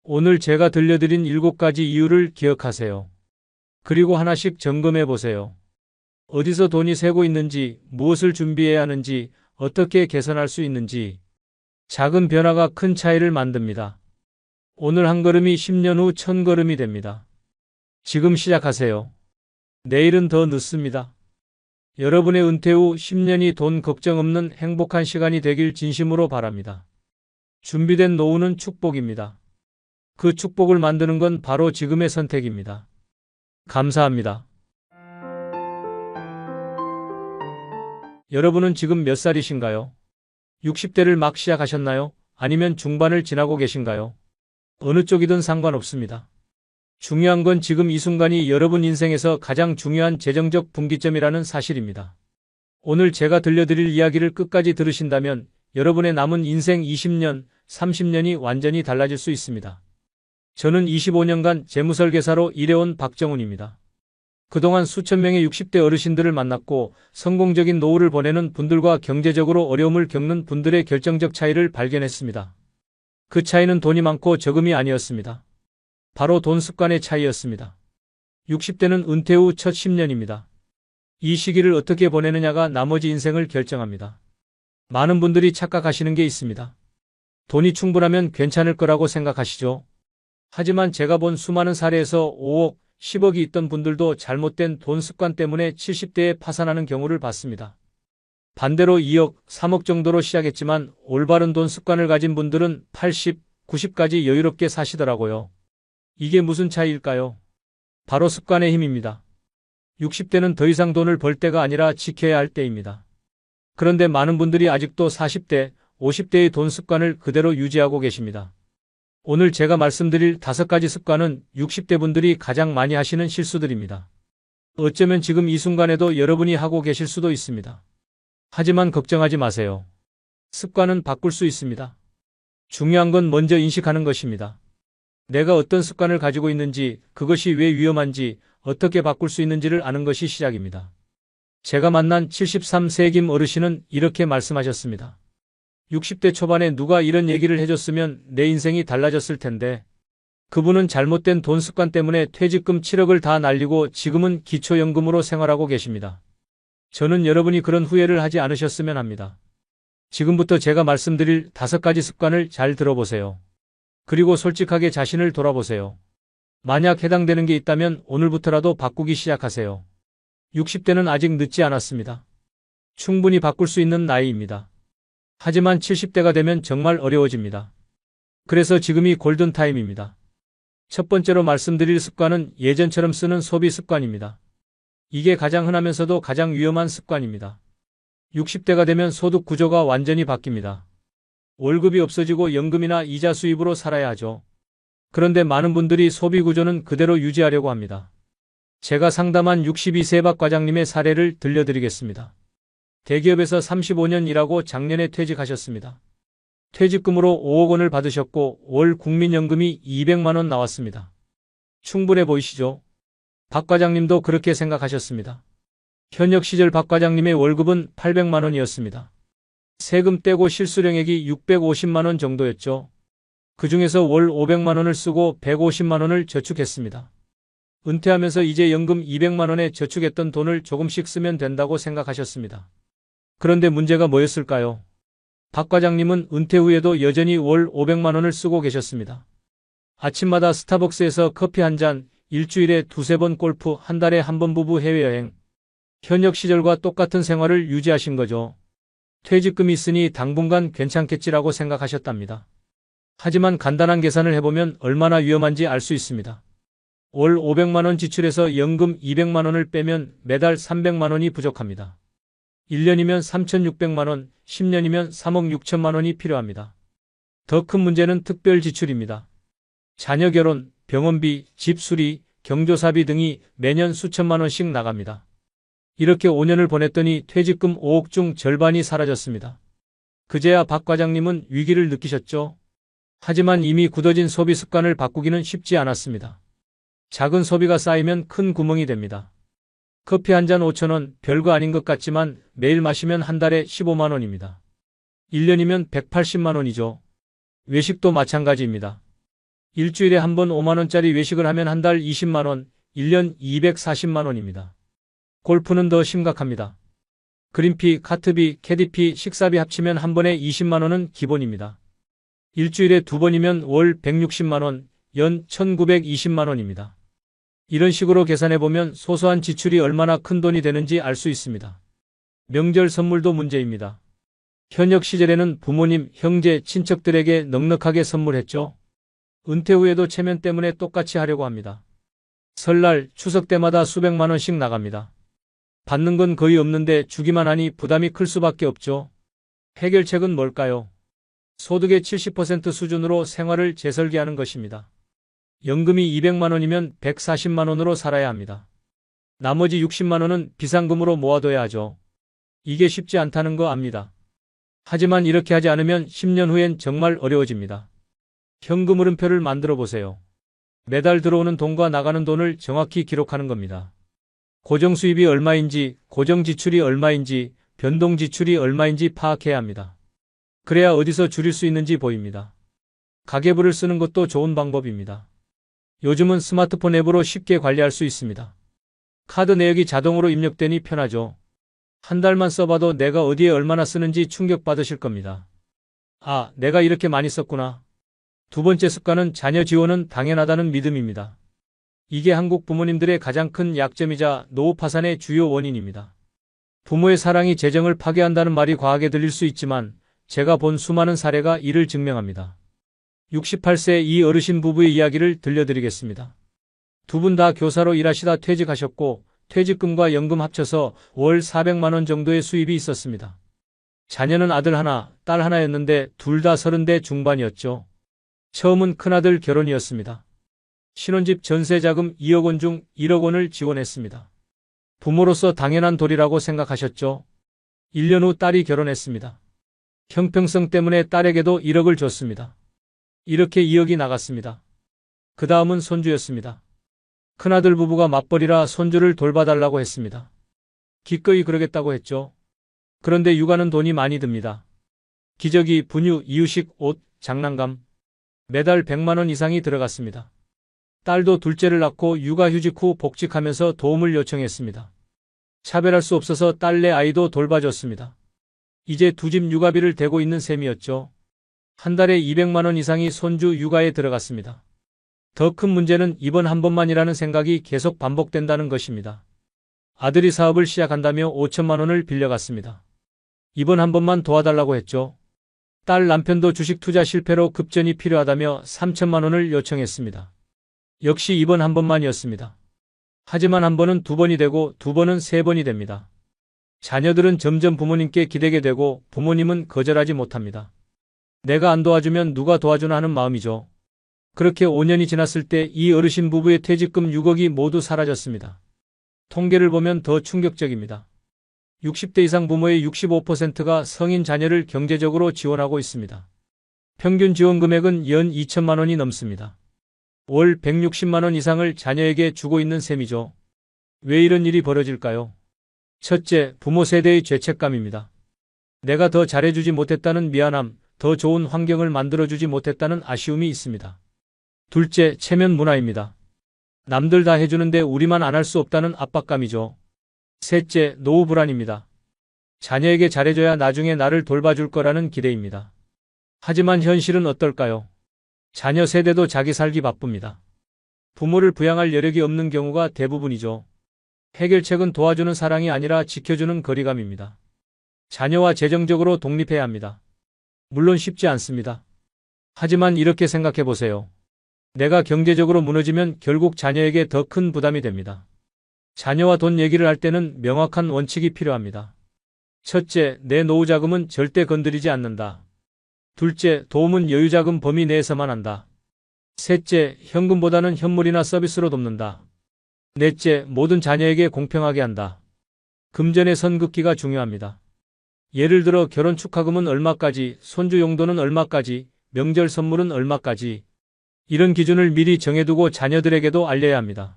[SPEAKER 1] 오늘 제가 들려드린 7가지 이유를 기억하세요. 그리고 하나씩 점검해 보세요. 어디서 돈이 새고 있는지, 무엇을 준비해야 하는지, 어떻게 개선할 수 있는지. 작은 변화가 큰 차이를 만듭니다. 오늘 한 걸음이 10년 후 1000걸음이 됩니다. 지금 시작하세요. 내일은 더 늦습니다. 여러분의 은퇴 후 10년이 돈 걱정 없는 행복한 시간이 되길 진심으로 바랍니다. 준비된 노후는 축복입니다. 그 축복을 만드는 건 바로 지금의 선택입니다. 감사합니다. 여러분은 지금 몇 살이신가요? 60대를 막 시작하셨나요? 아니면 중반을 지나고 계신가요? 어느 쪽이든 상관없습니다. 중요한 건 지금 이 순간이 여러분 인생에서 가장 중요한 재정적 분기점이라는 사실입니다. 오늘 제가 들려드릴 이야기를 끝까지 들으신다면 여러분의 남은 인생 20년, 30년이 완전히 달라질 수 있습니다. 저는 25년간 재무설계사로 일해온 박정훈입니다. 그동안 수천 명의 60대 어르신들을 만났고 성공적인 노후를 보내는 분들과 경제적으로 어려움을 겪는 분들의 결정적 차이를 발견했습니다. 그 차이는 돈이 많고 적음이 아니었습니다. 바로 돈 습관의 차이였습니다. 60대는 은퇴 후 첫 10년입니다. 이 시기를 어떻게 보내느냐가 나머지 인생을 결정합니다. 많은 분들이 착각하시는 게 있습니다. 돈이 충분하면 괜찮을 거라고 생각하시죠. 하지만 제가 본 수많은 사례에서 5억, 10억이 있던 분들도 잘못된 돈 습관 때문에 70대에 파산하는 경우를 봤습니다. 반대로 2억, 3억 정도로 시작했지만 올바른 돈 습관을 가진 분들은 80, 90까지 여유롭게 사시더라고요. 이게 무슨 차이일까요? 바로 습관의 힘입니다. 60대는 더 이상 돈을 벌 때가 아니라 지켜야 할 때입니다. 그런데 많은 분들이 아직도 40대, 50대의 돈 습관을 그대로 유지하고 계십니다. 오늘 제가 말씀드릴 5가지 습관은 60대 분들이 가장 많이 하시는 실수들입니다. 어쩌면 지금 이 순간에도 여러분이 하고 계실 수도 있습니다. 하지만 걱정하지 마세요. 습관은 바꿀 수 있습니다. 중요한 건 먼저 인식하는 것입니다. 내가 어떤 습관을 가지고 있는지, 그것이 왜 위험한지, 어떻게 바꿀 수 있는지를 아는 것이 시작입니다. 제가 만난 73세 김 어르신은 이렇게 말씀하셨습니다. 60대 초반에 누가 이런 얘기를 해줬으면 내 인생이 달라졌을 텐데. 그분은 잘못된 돈 습관 때문에 퇴직금 7억을 다 날리고 지금은 기초연금으로 생활하고 계십니다. 저는 여러분이 그런 후회를 하지 않으셨으면 합니다. 지금부터 제가 말씀드릴 5가지 습관을 잘 들어보세요. 그리고 솔직하게 자신을 돌아보세요. 만약 해당되는 게 있다면 오늘부터라도 바꾸기 시작하세요. 60대는 아직 늦지 않았습니다. 충분히 바꿀 수 있는 나이입니다. 하지만 70대가 되면 정말 어려워집니다. 그래서 지금이 골든타임입니다. 첫 번째로 말씀드릴 습관은 예전처럼 쓰는 소비 습관입니다. 이게 가장 흔하면서도 가장 위험한 습관입니다. 60대가 되면 소득 구조가 완전히 바뀝니다. 월급이 없어지고 연금이나 이자 수입으로 살아야 하죠. 그런데 많은 분들이 소비 구조는 그대로 유지하려고 합니다. 제가 상담한 62세 박 과장님의 사례를 들려드리겠습니다. 대기업에서 35년 일하고 작년에 퇴직하셨습니다. 퇴직금으로 5억 원을 받으셨고 월 국민연금이 200만 원 나왔습니다. 충분해 보이시죠? 박 과장님도 그렇게 생각하셨습니다. 현역 시절 박 과장님의 월급은 800만 원이었습니다. 세금 떼고 실수령액이 650만 원 정도였죠. 그 중에서 월 500만 원을 쓰고 150만 원을 저축했습니다. 은퇴하면서 이제 연금 200만 원에 저축했던 돈을 조금씩 쓰면 된다고 생각하셨습니다. 그런데 문제가 뭐였을까요? 박 과장님은 은퇴 후에도 여전히 월 500만 원을 쓰고 계셨습니다. 아침마다 스타벅스에서 커피 한 잔, 일주일에 2-3번 골프, 한 달에 1번 부부 해외여행. 현역 시절과 똑같은 생활을 유지하신 거죠. 퇴직금이 있으니 당분간 괜찮겠지라고 생각하셨답니다. 하지만 간단한 계산을 해보면 얼마나 위험한지 알 수 있습니다. 월 500만 원 지출해서 연금 200만 원을 빼면 매달 300만 원이 부족합니다. 1년이면 3,600만 원, 10년이면 3억 6천만 원이 필요합니다. 더 큰 문제는 특별 지출입니다. 자녀 결혼, 병원비, 집 수리, 경조사비 등이 매년 수천만 원씩 나갑니다. 이렇게 5년을 보냈더니 퇴직금 5억 중 절반이 사라졌습니다. 그제야 박 과장님은 위기를 느끼셨죠. 하지만 이미 굳어진 소비 습관을 바꾸기는 쉽지 않았습니다. 작은 소비가 쌓이면 큰 구멍이 됩니다. 커피 한 잔 5천 원, 별거 아닌 것 같지만 매일 마시면 한 달에 15만 원입니다. 1년이면 180만 원이죠. 외식도 마찬가지입니다. 일주일에 한 번 5만 원짜리 외식을 하면 한 달 20만 원, 1년 240만 원입니다. 골프는 더 심각합니다. 그린피, 카트비, 캐디피, 식사비 합치면 한 번에 20만 원은 기본입니다. 일주일에 2번이면 월 160만 원, 연 1920만 원입니다. 이런 식으로 계산해보면 소소한 지출이 얼마나 큰 돈이 되는지 알 수 있습니다. 명절 선물도 문제입니다. 현역 시절에는 부모님, 형제, 친척들에게 넉넉하게 선물했죠. 은퇴 후에도 체면 때문에 똑같이 하려고 합니다. 설날, 추석 때마다 수백만 원씩 나갑니다. 받는 건 거의 없는데 주기만 하니 부담이 클 수밖에 없죠. 해결책은 뭘까요? 소득의 70% 수준으로 생활을 재설계하는 것입니다. 연금이 200만 원이면 140만 원으로 살아야 합니다. 나머지 60만 원은 비상금으로 모아둬야 하죠. 이게 쉽지 않다는 거 압니다. 하지만 이렇게 하지 않으면 10년 후엔 정말 어려워집니다. 현금 흐름표를 만들어 보세요. 매달 들어오는 돈과 나가는 돈을 정확히 기록하는 겁니다. 고정 수입이 얼마인지, 고정 지출이 얼마인지, 변동 지출이 얼마인지 파악해야 합니다. 그래야 어디서 줄일 수 있는지 보입니다. 가계부를 쓰는 것도 좋은 방법입니다. 요즘은 스마트폰 앱으로 쉽게 관리할 수 있습니다. 카드 내역이 자동으로 입력되니 편하죠. 한 달만 써봐도 내가 어디에 얼마나 쓰는지 충격받으실 겁니다. 아, 내가 이렇게 많이 썼구나. 두 번째 습관은 자녀 지원은 당연하다는 믿음입니다. 이게 한국 부모님들의 가장 큰 약점이자 노후 파산의 주요 원인입니다. 부모의 사랑이 재정을 파괴한다는 말이 과하게 들릴 수 있지만 제가 본 수많은 사례가 이를 증명합니다. 68세 이 어르신 부부의 이야기를 들려드리겠습니다. 두 분 다 교사로 일하시다 퇴직하셨고 퇴직금과 연금 합쳐서 월 400만 원 정도의 수입이 있었습니다. 자녀는 아들 하나, 딸 하나였는데 둘 다 30대 중반이었죠. 처음은 큰아들 결혼이었습니다. 신혼집 전세자금 2억 원 중 1억 원을 지원했습니다. 부모로서 당연한 도리라고 생각하셨죠. 1년 후 딸이 결혼했습니다. 형평성 때문에 딸에게도 1억을 줬습니다. 이렇게 2억이 나갔습니다. 그 다음은 손주였습니다. 큰아들 부부가 맞벌이라 손주를 돌봐달라고 했습니다. 기꺼이 그러겠다고 했죠. 그런데 육아는 돈이 많이 듭니다. 기저귀, 분유, 이유식, 옷, 장난감. 매달 100만 원 이상이 들어갔습니다. 딸도 둘째를 낳고 육아휴직 후 복직하면서 도움을 요청했습니다. 차별할 수 없어서 딸네 아이도 돌봐줬습니다. 이제 두 집 육아비를 대고 있는 셈이었죠. 한 달에 200만 원 이상이 손주 육아에 들어갔습니다. 더 큰 문제는 이번 한 번만이라는 생각이 계속 반복된다는 것입니다. 아들이 사업을 시작한다며 5천만 원을 빌려갔습니다. 이번 한 번만 도와달라고 했죠. 딸 남편도 주식 투자 실패로 급전이 필요하다며 3천만 원을 요청했습니다. 역시 이번 한 번만이었습니다. 하지만 한 번은 두 번이 되고 두 번은 세 번이 됩니다. 자녀들은 점점 부모님께 기대게 되고 부모님은 거절하지 못합니다. 내가 안 도와주면 누가 도와주나 하는 마음이죠. 그렇게 5년이 지났을 때 이 어르신 부부의 퇴직금 6억이 모두 사라졌습니다. 통계를 보면 더 충격적입니다. 60대 이상 부모의 65%가 성인 자녀를 경제적으로 지원하고 있습니다. 평균 지원 금액은 연 2천만 원이 넘습니다. 월 160만 원 이상을 자녀에게 주고 있는 셈이죠. 왜 이런 일이 벌어질까요? 첫째, 부모 세대의 죄책감입니다. 내가 더 잘해주지 못했다는 미안함, 더 좋은 환경을 만들어주지 못했다는 아쉬움이 있습니다. 둘째, 체면 문화입니다. 남들 다 해주는데 우리만 안 할 수 없다는 압박감이죠. 셋째, 노후 불안입니다. 자녀에게 잘해줘야 나중에 나를 돌봐줄 거라는 기대입니다. 하지만 현실은 어떨까요? 자녀 세대도 자기 살기 바쁩니다. 부모를 부양할 여력이 없는 경우가 대부분이죠. 해결책은 도와주는 사랑이 아니라 지켜주는 거리감입니다. 자녀와 재정적으로 독립해야 합니다. 물론 쉽지 않습니다. 하지만 이렇게 생각해 보세요. 내가 경제적으로 무너지면 결국 자녀에게 더 큰 부담이 됩니다. 자녀와 돈 얘기를 할 때는 명확한 원칙이 필요합니다. 첫째, 내 노후 자금은 절대 건드리지 않는다. 둘째, 도움은 여유자금 범위 내에서만 한다. 셋째, 현금보다는 현물이나 서비스로 돕는다. 넷째, 모든 자녀에게 공평하게 한다. 금전의 선긋기가 중요합니다. 예를 들어 결혼 축하금은 얼마까지, 손주 용돈은 얼마까지, 명절 선물은 얼마까지. 이런 기준을 미리 정해두고 자녀들에게도 알려야 합니다.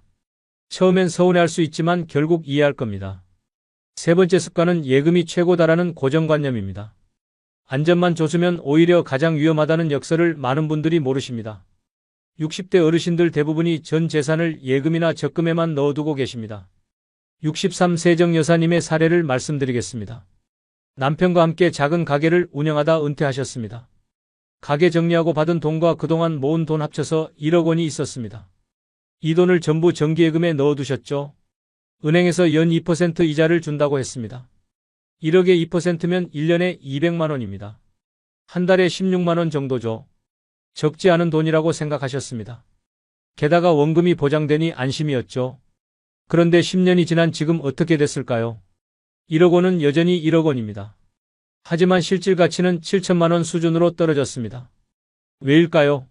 [SPEAKER 1] 처음엔 서운해할 수 있지만 결국 이해할 겁니다. 세 번째 습관은 예금이 최고다라는 고정관념입니다. 안전만 줬으면 오히려 가장 위험하다는 역설을 많은 분들이 모르십니다. 60대 어르신들 대부분이 전 재산을 예금이나 적금에만 넣어두고 계십니다. 63세정 여사님의 사례를 말씀드리겠습니다. 남편과 함께 작은 가게를 운영하다 은퇴하셨습니다. 가게 정리하고 받은 돈과 그동안 모은 돈 합쳐서 1억 원이 있었습니다. 이 돈을 전부 정기예금에 넣어두셨죠. 은행에서 연 2% 이자를 준다고 했습니다. 1억에 2%면 1년에 200만 원입니다. 한 달에 16만 원 정도죠. 적지 않은 돈이라고 생각하셨습니다. 게다가 원금이 보장되니 안심이었죠. 그런데 10년이 지난 지금 어떻게 됐을까요? 1억 원은 여전히 1억 원입니다. 하지만 실질 가치는 7천만 원 수준으로 떨어졌습니다. 왜일까요?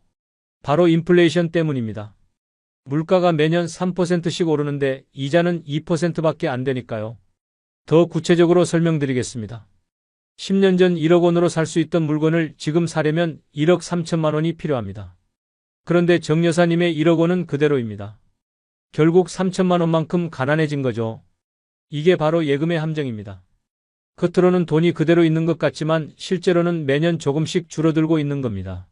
[SPEAKER 1] 바로 인플레이션 때문입니다. 물가가 매년 3%씩 오르는데 이자는 2%밖에 안 되니까요. 더 구체적으로 설명드리겠습니다. 10년 전 1억 원으로 살 수 있던 물건을 지금 사려면 1억 3천만 원이 필요합니다. 그런데 정 여사님의 1억 원은 그대로입니다. 결국 3천만 원만큼 가난해진 거죠. 이게 바로 예금의 함정입니다. 겉으로는 돈이 그대로 있는 것 같지만 실제로는 매년 조금씩 줄어들고 있는 겁니다.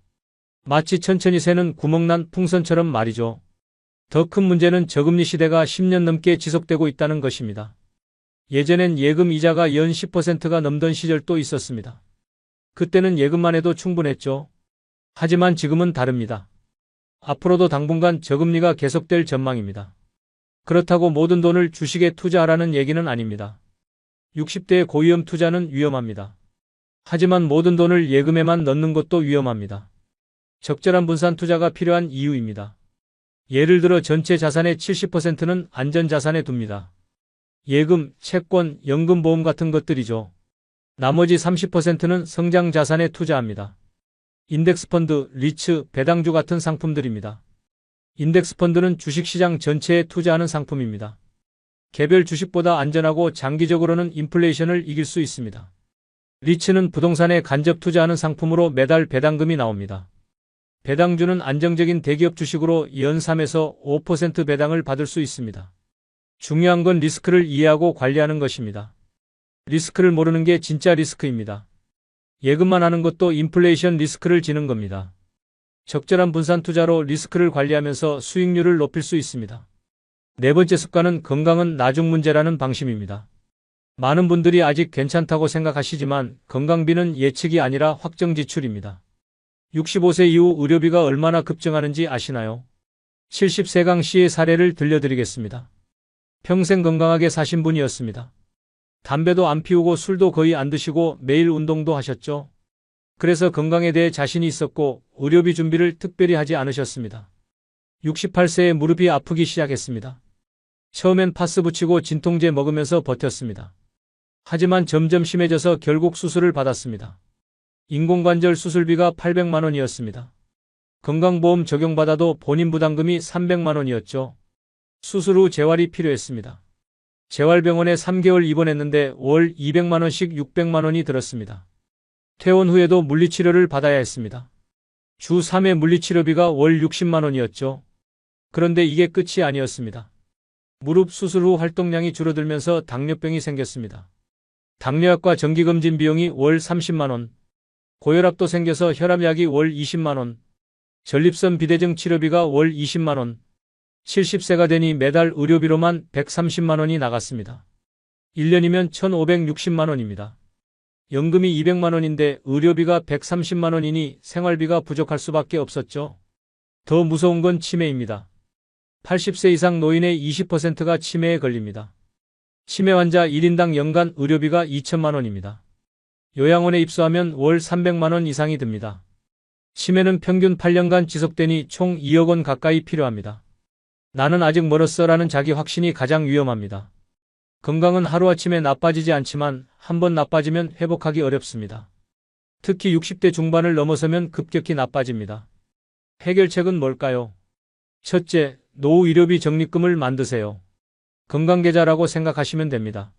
[SPEAKER 1] 마치 천천히 새는 구멍난 풍선처럼 말이죠. 더 큰 문제는 저금리 시대가 10년 넘게 지속되고 있다는 것입니다. 예전엔 예금 이자가 연 10%가 넘던 시절도 있었습니다. 그때는 예금만 해도 충분했죠. 하지만 지금은 다릅니다. 앞으로도 당분간 저금리가 계속될 전망입니다. 그렇다고 모든 돈을 주식에 투자하라는 얘기는 아닙니다. 60대의 고위험 투자는 위험합니다. 하지만 모든 돈을 예금에만 넣는 것도 위험합니다. 적절한 분산 투자가 필요한 이유입니다. 예를 들어 전체 자산의 70%는 안전자산에 둡니다. 예금, 채권, 연금보험 같은 것들이죠. 나머지 30%는 성장자산에 투자합니다. 인덱스펀드, 리츠, 배당주 같은 상품들입니다. 인덱스펀드는 주식시장 전체에 투자하는 상품입니다. 개별 주식보다 안전하고 장기적으로는 인플레이션을 이길 수 있습니다. 리츠는 부동산에 간접 투자하는 상품으로 매달 배당금이 나옵니다. 배당주는 안정적인 대기업 주식으로 연 3에서 5% 배당을 받을 수 있습니다. 중요한 건 리스크를 이해하고 관리하는 것입니다. 리스크를 모르는 게 진짜 리스크입니다. 예금만 하는 것도 인플레이션 리스크를 지는 겁니다. 적절한 분산 투자로 리스크를 관리하면서 수익률을 높일 수 있습니다. 네 번째 습관은 건강은 나중 문제라는 방심입니다. 많은 분들이 아직 괜찮다고 생각하시지만 건강비는 예측이 아니라 확정 지출입니다. 65세 이후 의료비가 얼마나 급증하는지 아시나요? 70세강 씨의 사례를 들려드리겠습니다. 평생 건강하게 사신 분이었습니다. 담배도 안 피우고 술도 거의 안 드시고 매일 운동도 하셨죠. 그래서 건강에 대해 자신이 있었고 의료비 준비를 특별히 하지 않으셨습니다. 68세에 무릎이 아프기 시작했습니다. 처음엔 파스 붙이고 진통제 먹으면서 버텼습니다. 하지만 점점 심해져서 결국 수술을 받았습니다. 인공관절 수술비가 800만 원이었습니다. 건강보험 적용받아도 본인 부담금이 300만 원이었죠. 수술 후 재활이 필요했습니다. 재활병원에 3개월 입원했는데 월 200만 원씩 600만 원이 들었습니다. 퇴원 후에도 물리치료를 받아야 했습니다. 주 3회 물리치료비가 월 60만 원이었죠. 그런데 이게 끝이 아니었습니다. 무릎 수술 후 활동량이 줄어들면서 당뇨병이 생겼습니다. 당뇨약과 정기검진 비용이 월 30만 원, 고혈압도 생겨서 혈압약이 월 20만 원, 전립선 비대증 치료비가 월 20만 원, 70세가 되니 매달 의료비로만 130만 원이 나갔습니다. 1년이면 1,560만 원입니다. 연금이 200만 원인데 의료비가 130만 원이니 생활비가 부족할 수밖에 없었죠. 더 무서운 건 치매입니다. 80세 이상 노인의 20%가 치매에 걸립니다. 치매 환자 1인당 연간 의료비가 2천만 원입니다. 요양원에 입소하면 월 300만 원 이상이 듭니다. 치매는 평균 8년간 지속되니 총 2억 원 가까이 필요합니다. 나는 아직 멀었어라는 자기 확신이 가장 위험합니다. 건강은 하루아침에 나빠지지 않지만 한번 나빠지면 회복하기 어렵습니다. 특히 60대 중반을 넘어서면 급격히 나빠집니다. 해결책은 뭘까요? 첫째, 노후 의료비 적립금을 만드세요. 건강계좌라고 생각하시면 됩니다.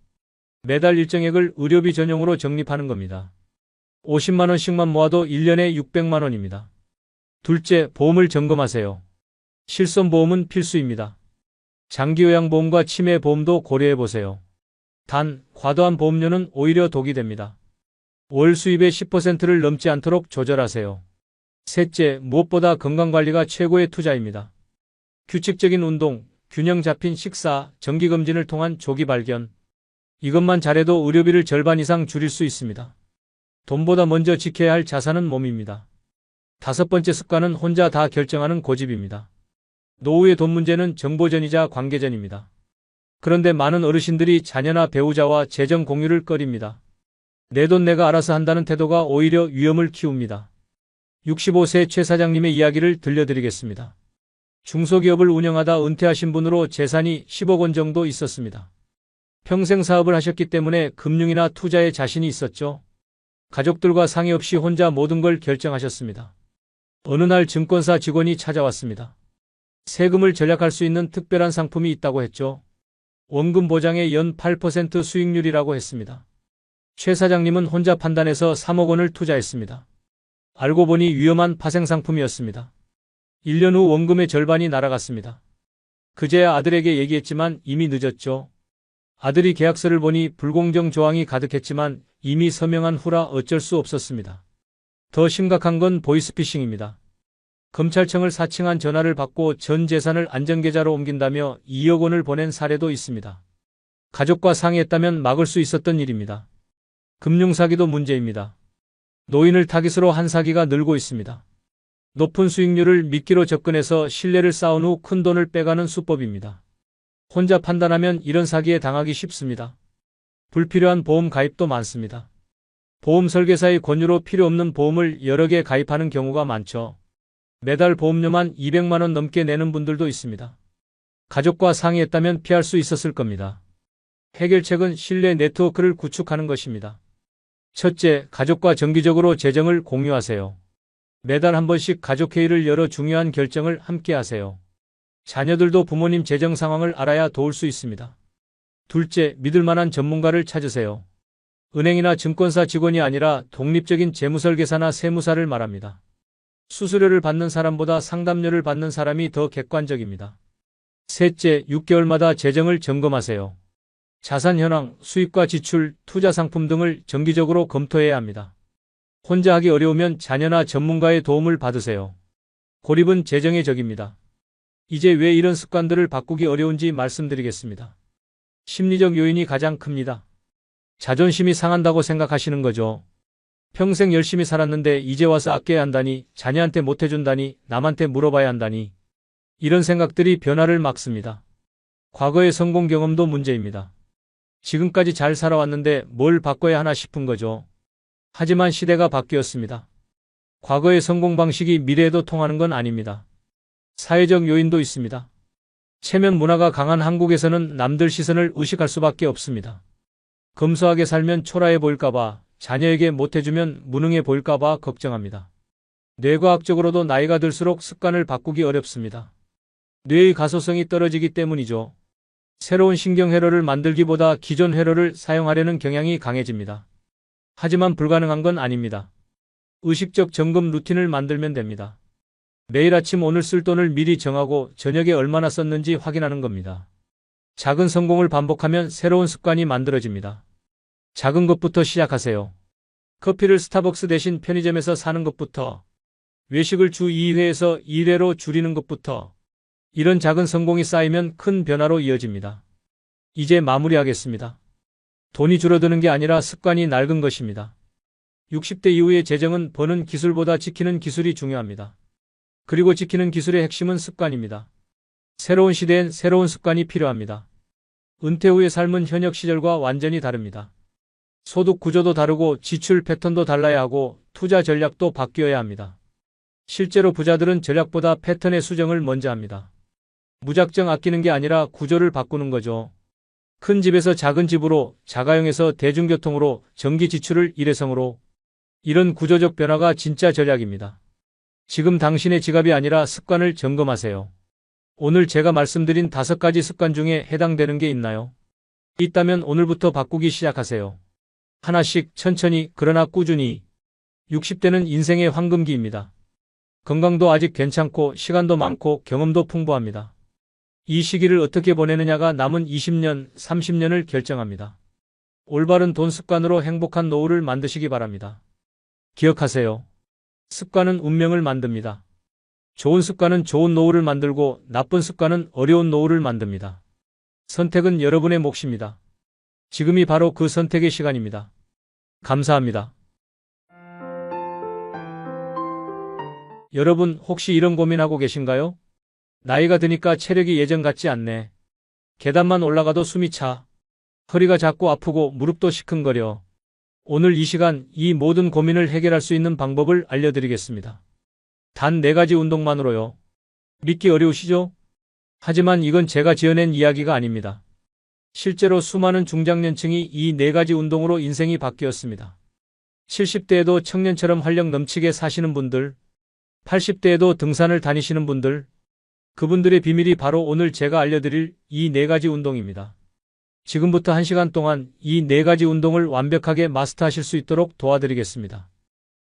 [SPEAKER 1] 매달 일정액을 의료비 전용으로 적립하는 겁니다. 50만 원씩만 모아도 1년에 600만 원입니다. 둘째, 보험을 점검하세요. 실손보험은 필수입니다. 장기요양보험과 치매보험도 고려해보세요. 단, 과도한 보험료는 오히려 독이 됩니다. 월 수입의 10%를 넘지 않도록 조절하세요. 셋째, 무엇보다 건강관리가 최고의 투자입니다. 규칙적인 운동, 균형 잡힌 식사, 정기검진을 통한 조기 발견. 이것만 잘해도 의료비를 절반 이상 줄일 수 있습니다. 돈보다 먼저 지켜야 할 자산은 몸입니다. 다섯 번째 습관은 혼자 다 결정하는 고집입니다. 노후의 돈 문제는 정보전이자 관계전입니다. 그런데 많은 어르신들이 자녀나 배우자와 재정 공유를 꺼립니다. 내 돈 내가 알아서 한다는 태도가 오히려 위험을 키웁니다. 65세 최 사장님의 이야기를 들려드리겠습니다. 중소기업을 운영하다 은퇴하신 분으로 재산이 10억 원 정도 있었습니다. 평생 사업을 하셨기 때문에 금융이나 투자에 자신이 있었죠. 가족들과 상의 없이 혼자 모든 걸 결정하셨습니다. 어느 날 증권사 직원이 찾아왔습니다. 세금을 절약할 수 있는 특별한 상품이 있다고 했죠. 원금 보장의 연 8% 수익률이라고 했습니다. 최 사장님은 혼자 판단해서 3억 원을 투자했습니다. 알고 보니 위험한 파생상품이었습니다. 1년 후 원금의 절반이 날아갔습니다. 그제야 아들에게 얘기했지만 이미 늦었죠. 아들이 계약서를 보니 불공정 조항이 가득했지만 이미 서명한 후라 어쩔 수 없었습니다. 더 심각한 건 보이스피싱입니다. 검찰청을 사칭한 전화를 받고 전 재산을 안전계좌로 옮긴다며 2억 원을 보낸 사례도 있습니다. 가족과 상의했다면 막을 수 있었던 일입니다. 금융사기도 문제입니다. 노인을 타깃으로 한 사기가 늘고 있습니다. 높은 수익률을 미끼로 접근해서 신뢰를 쌓은 후 큰돈을 빼가는 수법입니다. 혼자 판단하면 이런 사기에 당하기 쉽습니다. 불필요한 보험 가입도 많습니다. 보험 설계사의 권유로 필요 없는 보험을 여러 개 가입하는 경우가 많죠. 매달 보험료만 200만 원 넘게 내는 분들도 있습니다. 가족과 상의했다면 피할 수 있었을 겁니다. 해결책은 신뢰 네트워크를 구축하는 것입니다. 첫째, 가족과 정기적으로 재정을 공유하세요. 매달 한 번씩 가족회의를 열어 중요한 결정을 함께 하세요. 자녀들도 부모님 재정 상황을 알아야 도울 수 있습니다. 둘째, 믿을 만한 전문가를 찾으세요. 은행이나 증권사 직원이 아니라 독립적인 재무설계사나 세무사를 말합니다. 수수료를 받는 사람보다 상담료를 받는 사람이 더 객관적입니다. 셋째, 6개월마다 재정을 점검하세요. 자산 현황, 수입과 지출, 투자 상품 등을 정기적으로 검토해야 합니다. 혼자 하기 어려우면 자녀나 전문가의 도움을 받으세요. 고립은 재정의 적입니다. 이제 왜 이런 습관들을 바꾸기 어려운지 말씀드리겠습니다. 심리적 요인이 가장 큽니다. 자존심이 상한다고 생각하시는 거죠. 평생 열심히 살았는데 이제 와서 아껴야 한다니, 자녀한테 못 해준다니, 남한테 물어봐야 한다니. 이런 생각들이 변화를 막습니다. 과거의 성공 경험도 문제입니다. 지금까지 잘 살아왔는데 뭘 바꿔야 하나 싶은 거죠. 하지만 시대가 바뀌었습니다. 과거의 성공 방식이 미래에도 통하는 건 아닙니다. 사회적 요인도 있습니다. 체면 문화가 강한 한국에서는 남들 시선을 의식할 수밖에 없습니다. 검소하게 살면 초라해 보일까봐, 자녀에게 못해주면 무능해 보일까봐 걱정합니다. 뇌과학적으로도 나이가 들수록 습관을 바꾸기 어렵습니다. 뇌의 가소성이 떨어지기 때문이죠. 새로운 신경회로를 만들기보다 기존 회로를 사용하려는 경향이 강해집니다. 하지만 불가능한 건 아닙니다. 의식적 점검 루틴을 만들면 됩니다. 매일 아침 오늘 쓸 돈을 미리 정하고 저녁에 얼마나 썼는지 확인하는 겁니다. 작은 성공을 반복하면 새로운 습관이 만들어집니다. 작은 것부터 시작하세요. 커피를 스타벅스 대신 편의점에서 사는 것부터, 외식을 주 2회에서 1회로 줄이는 것부터, 이런 작은 성공이 쌓이면 큰 변화로 이어집니다. 이제 마무리하겠습니다. 돈이 줄어드는 게 아니라 습관이 낡은 것입니다. 60대 이후의 재정은 버는 기술보다 지키는 기술이 중요합니다. 그리고 지키는 기술의 핵심은 습관입니다. 새로운 시대엔 새로운 습관이 필요합니다. 은퇴 후의 삶은 현역 시절과 완전히 다릅니다. 소득 구조도 다르고 지출 패턴도 달라야 하고 투자 전략도 바뀌어야 합니다. 실제로 부자들은 전략보다 패턴의 수정을 먼저 합니다. 무작정 아끼는 게 아니라 구조를 바꾸는 거죠. 큰 집에서 작은 집으로, 자가용에서 대중교통으로, 전기 지출을 일회성으로. 이런 구조적 변화가 진짜 전략입니다. 지금 당신의 지갑이 아니라 습관을 점검하세요. 오늘 제가 말씀드린 5가지 습관 중에 해당되는 게 있나요? 있다면 오늘부터 바꾸기 시작하세요. 하나씩 천천히, 그러나 꾸준히. 60대는 인생의 황금기입니다. 건강도 아직 괜찮고 시간도 많고 경험도 풍부합니다. 이 시기를 어떻게 보내느냐가 남은 20년, 30년을 결정합니다. 올바른 돈 습관으로 행복한 노후를 만드시기 바랍니다. 기억하세요. 습관은 운명을 만듭니다. 좋은 습관은 좋은 노후를 만들고 나쁜 습관은 어려운 노후를 만듭니다. 선택은 여러분의 몫입니다. 지금이 바로 그 선택의 시간입니다. 감사합니다. 여러분 혹시 이런 고민하고 계신가요? 나이가 드니까 체력이 예전 같지 않네. 계단만 올라가도 숨이 차. 허리가 자꾸 아프고 무릎도 시큰거려. 오늘 이 시간 이 모든 고민을 해결할 수 있는 방법을 알려드리겠습니다. 단 4가지 운동만으로요. 믿기 어려우시죠? 하지만 이건 제가 지어낸 이야기가 아닙니다. 실제로 수많은 중장년층이 이 4가지 운동으로 인생이 바뀌었습니다. 70대에도 청년처럼 활력 넘치게 사시는 분들, 80대에도 등산을 다니시는 분들, 그분들의 비밀이 바로 오늘 제가 알려드릴 이 4가지 운동입니다. 지금부터 1시간 동안 이 4가지 운동을 완벽하게 마스터하실 수 있도록 도와드리겠습니다.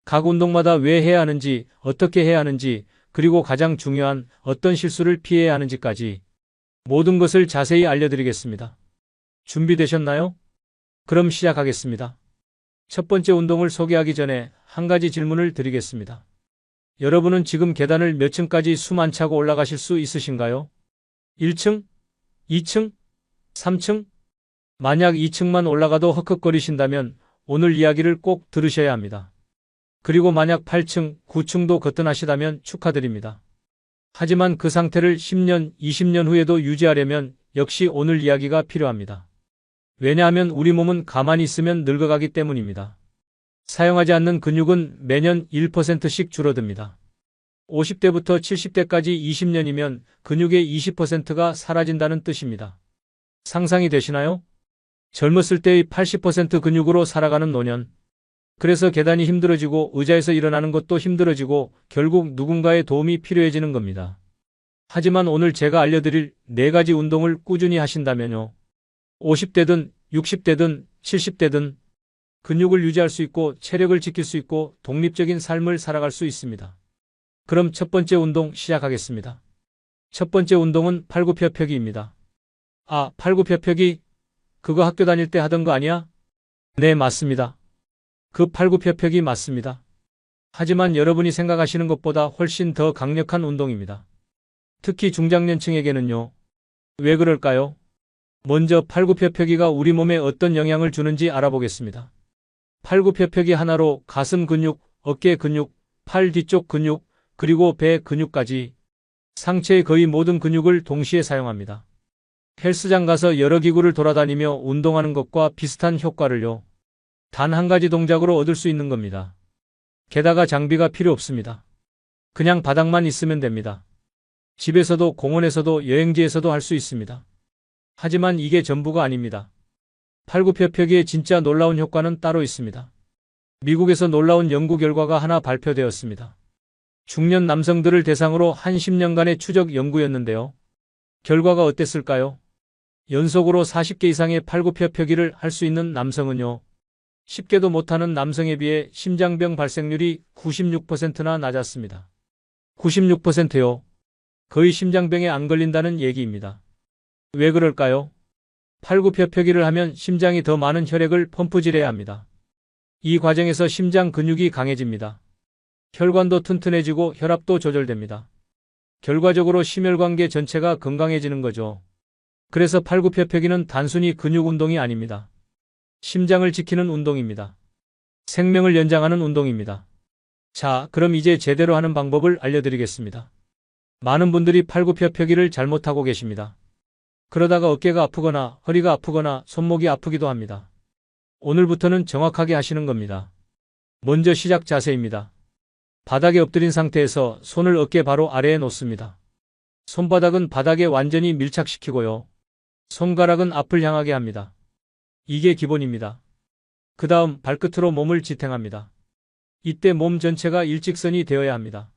[SPEAKER 1] 각 운동마다 왜 해야 하는지, 어떻게 해야 하는지, 그리고 가장 중요한 어떤 실수를 피해야 하는지까지 모든 것을 자세히 알려드리겠습니다. 준비되셨나요? 그럼 시작하겠습니다. 첫 번째 운동을 소개하기 전에 한 가지 질문을 드리겠습니다. 여러분은 지금 계단을 몇 층까지 숨 안 차고 올라가실 수 있으신가요? 1층? 2층? 3층? 만약 2층만 올라가도 헉헉거리신다면 오늘 이야기를 꼭 들으셔야 합니다. 그리고 만약 8층, 9층도 거뜬하시다면 축하드립니다. 하지만 그 상태를 10년, 20년 후에도 유지하려면 역시 오늘 이야기가 필요합니다. 왜냐하면 우리 몸은 가만히 있으면 늙어가기 때문입니다. 사용하지 않는 근육은 매년 1%씩 줄어듭니다. 50대부터 70대까지 20년이면 근육의 20%가 사라진다는 뜻입니다. 상상이 되시나요? 젊었을 때의 80% 근육으로 살아가는 노년. 그래서 계단이 힘들어지고 의자에서 일어나는 것도 힘들어지고 결국 누군가의 도움이 필요해지는 겁니다. 하지만 오늘 제가 알려드릴 4가지 운동을 꾸준히 하신다면요. 50대든 60대든 70대든 근육을 유지할 수 있고 체력을 지킬 수 있고 독립적인 삶을 살아갈 수 있습니다. 그럼 첫 번째 운동 시작하겠습니다. 첫 번째 운동은 팔굽혀펴기입니다. 아, 팔굽혀펴기? 그거 학교 다닐 때 하던 거 아니야? 네, 맞습니다. 그 팔굽혀펴기 맞습니다. 하지만 여러분이 생각하시는 것보다 훨씬 더 강력한 운동입니다. 특히 중장년층에게는요. 왜 그럴까요? 먼저 팔굽혀펴기가 우리 몸에 어떤 영향을 주는지 알아보겠습니다. 팔굽혀펴기 하나로 가슴 근육, 어깨 근육, 팔 뒤쪽 근육, 그리고 배 근육까지 상체의 거의 모든 근육을 동시에 사용합니다. 헬스장 가서 여러 기구를 돌아다니며 운동하는 것과 비슷한 효과를요. 단 한 가지 동작으로 얻을 수 있는 겁니다. 게다가 장비가 필요 없습니다. 그냥 바닥만 있으면 됩니다. 집에서도 공원에서도 여행지에서도 할 수 있습니다. 하지만 이게 전부가 아닙니다. 팔굽혀펴기의 진짜 놀라운 효과는 따로 있습니다. 미국에서 놀라운 연구 결과가 하나 발표되었습니다. 중년 남성들을 대상으로 한 10년간의 추적 연구였는데요. 결과가 어땠을까요? 연속으로 40개 이상의 팔굽혀펴기를 할 수 있는 남성은요. 10개도 못하는 남성에 비해 심장병 발생률이 96%나 낮았습니다. 96%요. 거의 심장병에 안 걸린다는 얘기입니다. 왜 그럴까요? 팔굽혀펴기를 하면 심장이 더 많은 혈액을 펌프질해야 합니다. 이 과정에서 심장 근육이 강해집니다. 혈관도 튼튼해지고 혈압도 조절됩니다. 결과적으로 심혈관계 전체가 건강해지는 거죠. 그래서 팔굽혀펴기는 단순히 근육 운동이 아닙니다. 심장을 지키는 운동입니다. 생명을 연장하는 운동입니다. 자, 그럼 이제 제대로 하는 방법을 알려드리겠습니다. 많은 분들이 팔굽혀펴기를 잘못하고 계십니다. 그러다가 어깨가 아프거나 허리가 아프거나 손목이 아프기도 합니다. 오늘부터는 정확하게 하시는 겁니다. 먼저 시작 자세입니다. 바닥에 엎드린 상태에서 손을 어깨 바로 아래에 놓습니다. 손바닥은 바닥에 완전히 밀착시키고요. 손가락은 앞을 향하게 합니다. 이게 기본입니다. 그 다음 발끝으로 몸을 지탱합니다. 이때 몸 전체가 일직선이 되어야 합니다.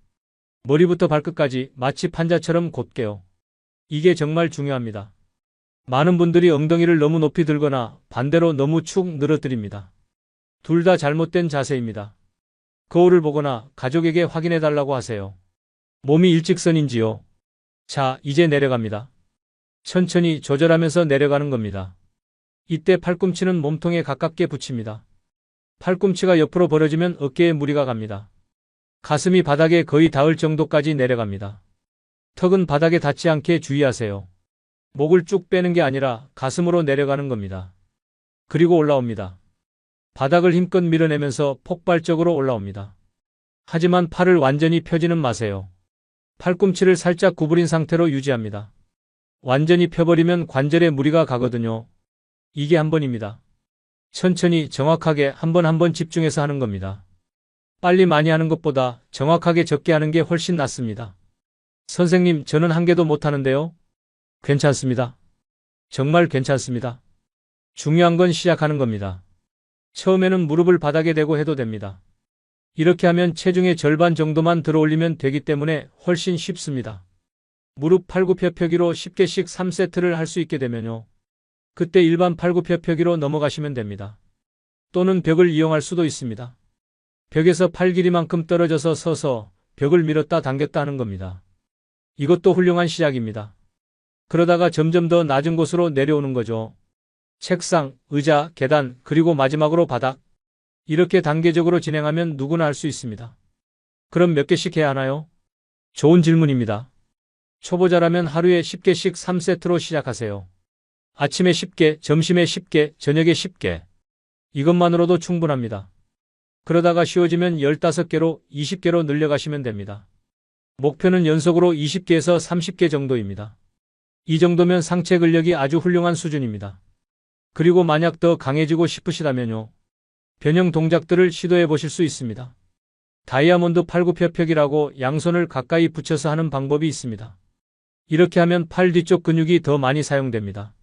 [SPEAKER 1] 머리부터 발끝까지 마치 판자처럼 곧게요. 이게 정말 중요합니다. 많은 분들이 엉덩이를 너무 높이 들거나 반대로 너무 축 늘어뜨립니다. 둘 다 잘못된 자세입니다. 거울을 보거나 가족에게 확인해 달라고 하세요. 몸이 일직선인지요? 자, 이제 내려갑니다. 천천히 조절하면서 내려가는 겁니다. 이때 팔꿈치는 몸통에 가깝게 붙입니다. 팔꿈치가 옆으로 벌어지면 어깨에 무리가 갑니다. 가슴이 바닥에 거의 닿을 정도까지 내려갑니다. 턱은 바닥에 닿지 않게 주의하세요. 목을 쭉 빼는 게 아니라 가슴으로 내려가는 겁니다. 그리고 올라옵니다. 바닥을 힘껏 밀어내면서 폭발적으로 올라옵니다. 하지만 팔을 완전히 펴지는 마세요. 팔꿈치를 살짝 구부린 상태로 유지합니다. 완전히 펴버리면 관절에 무리가 가거든요. 이게 한 번입니다. 천천히 정확하게 한 번 한 번 집중해서 하는 겁니다. 빨리 많이 하는 것보다 정확하게 적게 하는 게 훨씬 낫습니다. 선생님, 저는 한 개도 못 하는데요. 괜찮습니다. 정말 괜찮습니다. 중요한 건 시작하는 겁니다. 처음에는 무릎을 바닥에 대고 해도 됩니다. 이렇게 하면 체중의 절반 정도만 들어올리면 되기 때문에 훨씬 쉽습니다. 무릎 팔굽혀펴기로 10개씩 3세트를 할 수 있게 되면요. 그때 일반 팔굽혀펴기로 넘어가시면 됩니다. 또는 벽을 이용할 수도 있습니다. 벽에서 팔 길이만큼 떨어져서 서서 벽을 밀었다 당겼다 하는 겁니다. 이것도 훌륭한 시작입니다. 그러다가 점점 더 낮은 곳으로 내려오는 거죠. 책상, 의자, 계단, 그리고 마지막으로 바닥. 이렇게 단계적으로 진행하면 누구나 할 수 있습니다. 그럼 몇 개씩 해야 하나요? 좋은 질문입니다. 초보자라면 하루에 10개씩 3세트로 시작하세요. 아침에 10개, 점심에 10개, 저녁에 10개. 이것만으로도 충분합니다. 그러다가 쉬워지면 15개로, 20개로 늘려가시면 됩니다. 목표는 연속으로 20개에서 30개 정도입니다. 이 정도면 상체 근력이 아주 훌륭한 수준입니다. 그리고 만약 더 강해지고 싶으시다면요. 변형 동작들을 시도해 보실 수 있습니다. 다이아몬드 팔굽혀펴기라고 양손을 가까이 붙여서 하는 방법이 있습니다. 이렇게 하면 팔 뒤쪽 근육이 더 많이 사용됩니다.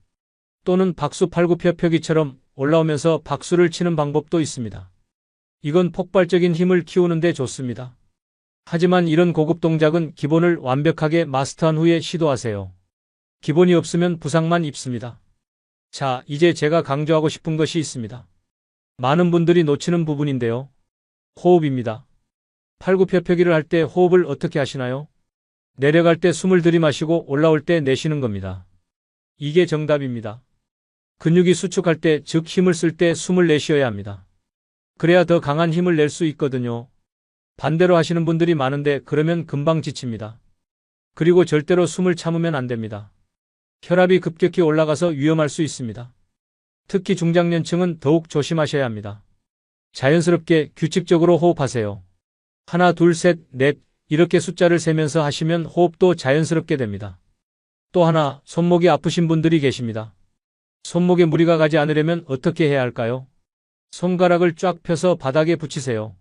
[SPEAKER 1] 또는 박수 팔굽혀펴기처럼 올라오면서 박수를 치는 방법도 있습니다. 이건 폭발적인 힘을 키우는 데 좋습니다. 하지만 이런 고급 동작은 기본을 완벽하게 마스터한 후에 시도하세요. 기본이 없으면 부상만 입습니다. 자, 이제 제가 강조하고 싶은 것이 있습니다. 많은 분들이 놓치는 부분인데요. 호흡입니다. 팔굽혀펴기를 할 때 호흡을 어떻게 하시나요? 내려갈 때 숨을 들이마시고 올라올 때 내쉬는 겁니다. 이게 정답입니다. 근육이 수축할 때, 즉 힘을 쓸 때 숨을 내쉬어야 합니다. 그래야 더 강한 힘을 낼 수 있거든요. 반대로 하시는 분들이 많은데 그러면 금방 지칩니다. 그리고 절대로 숨을 참으면 안 됩니다. 혈압이 급격히 올라가서 위험할 수 있습니다. 특히 중장년층은 더욱 조심하셔야 합니다. 자연스럽게 규칙적으로 호흡하세요. 하나, 둘, 셋, 넷 이렇게 숫자를 세면서 하시면 호흡도 자연스럽게 됩니다. 또 하나, 손목이 아프신 분들이 계십니다. 손목에 무리가 가지 않으려면 어떻게 해야 할까요? 손가락을 쫙 펴서 바닥에 붙이세요.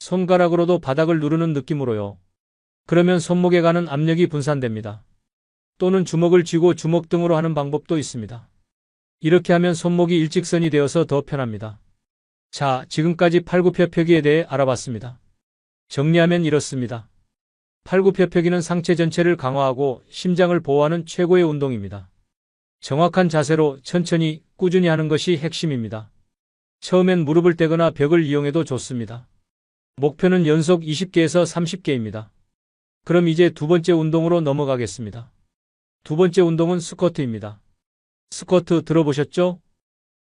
[SPEAKER 1] 손가락으로도 바닥을 누르는 느낌으로요. 그러면 손목에 가는 압력이 분산됩니다. 또는 주먹을 쥐고 주먹 등으로 하는 방법도 있습니다. 이렇게 하면 손목이 일직선이 되어서 더 편합니다. 자, 지금까지 팔굽혀펴기에 대해 알아봤습니다. 정리하면 이렇습니다. 팔굽혀펴기는 상체 전체를 강화하고 심장을 보호하는 최고의 운동입니다. 정확한 자세로 천천히 꾸준히 하는 것이 핵심입니다. 처음엔 무릎을 떼거나 벽을 이용해도 좋습니다. 목표는 연속 20개에서 30개입니다. 그럼 이제 두 번째 운동으로 넘어가겠습니다. 두 번째 운동은 스쿼트입니다. 스쿼트 들어보셨죠?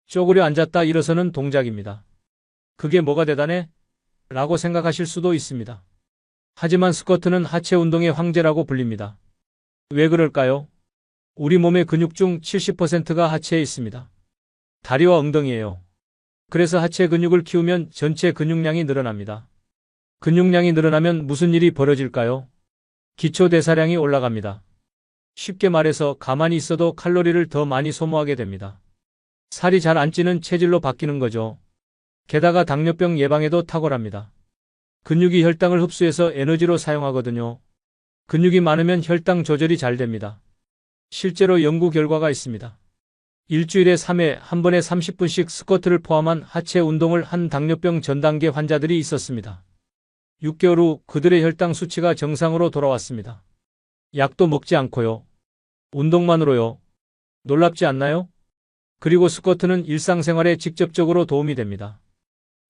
[SPEAKER 1] 쪼그려 앉았다 일어서는 동작입니다. 그게 뭐가 대단해? 라고 생각하실 수도 있습니다. 하지만 스쿼트는 하체 운동의 황제라고 불립니다. 왜 그럴까요? 우리 몸의 근육 중 70%가 하체에 있습니다. 다리와 엉덩이예요. 그래서 하체 근육을 키우면 전체 근육량이 늘어납니다. 근육량이 늘어나면 무슨 일이 벌어질까요? 기초 대사량이 올라갑니다. 쉽게 말해서 가만히 있어도 칼로리를 더 많이 소모하게 됩니다. 살이 잘 안 찌는 체질로 바뀌는 거죠. 게다가 당뇨병 예방에도 탁월합니다. 근육이 혈당을 흡수해서 에너지로 사용하거든요. 근육이 많으면 혈당 조절이 잘 됩니다. 실제로 연구 결과가 있습니다. 일주일에 3회 한 번에 30분씩 스쿼트를 포함한 하체 운동을 한 당뇨병 전 단계 환자들이 있었습니다. 6개월 후 그들의 혈당 수치가 정상으로 돌아왔습니다. 약도 먹지 않고요. 운동만으로요. 놀랍지 않나요? 그리고 스쿼트는 일상생활에 직접적으로 도움이 됩니다.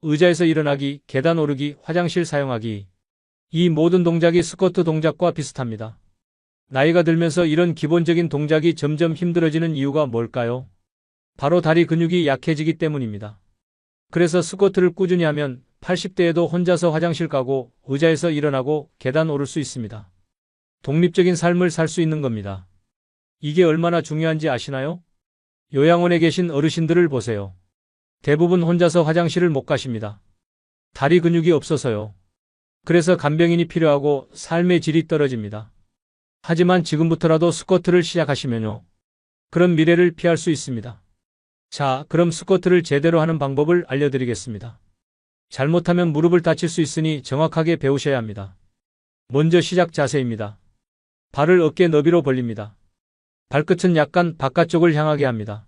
[SPEAKER 1] 의자에서 일어나기, 계단 오르기, 화장실 사용하기. 이 모든 동작이 스쿼트 동작과 비슷합니다. 나이가 들면서 이런 기본적인 동작이 점점 힘들어지는 이유가 뭘까요? 바로 다리 근육이 약해지기 때문입니다. 그래서 스쿼트를 꾸준히 하면 80대에도 혼자서 화장실 가고 의자에서 일어나고 계단 오를 수 있습니다. 독립적인 삶을 살 수 있는 겁니다. 이게 얼마나 중요한지 아시나요? 요양원에 계신 어르신들을 보세요. 대부분 혼자서 화장실을 못 가십니다. 다리 근육이 없어서요. 그래서 간병인이 필요하고 삶의 질이 떨어집니다. 하지만 지금부터라도 스쿼트를 시작하시면요. 그런 미래를 피할 수 있습니다. 자, 그럼 스쿼트를 제대로 하는 방법을 알려드리겠습니다. 잘못하면 무릎을 다칠 수 있으니 정확하게 배우셔야 합니다. 먼저 시작 자세입니다. 발을 어깨 너비로 벌립니다. 발끝은 약간 바깥쪽을 향하게 합니다.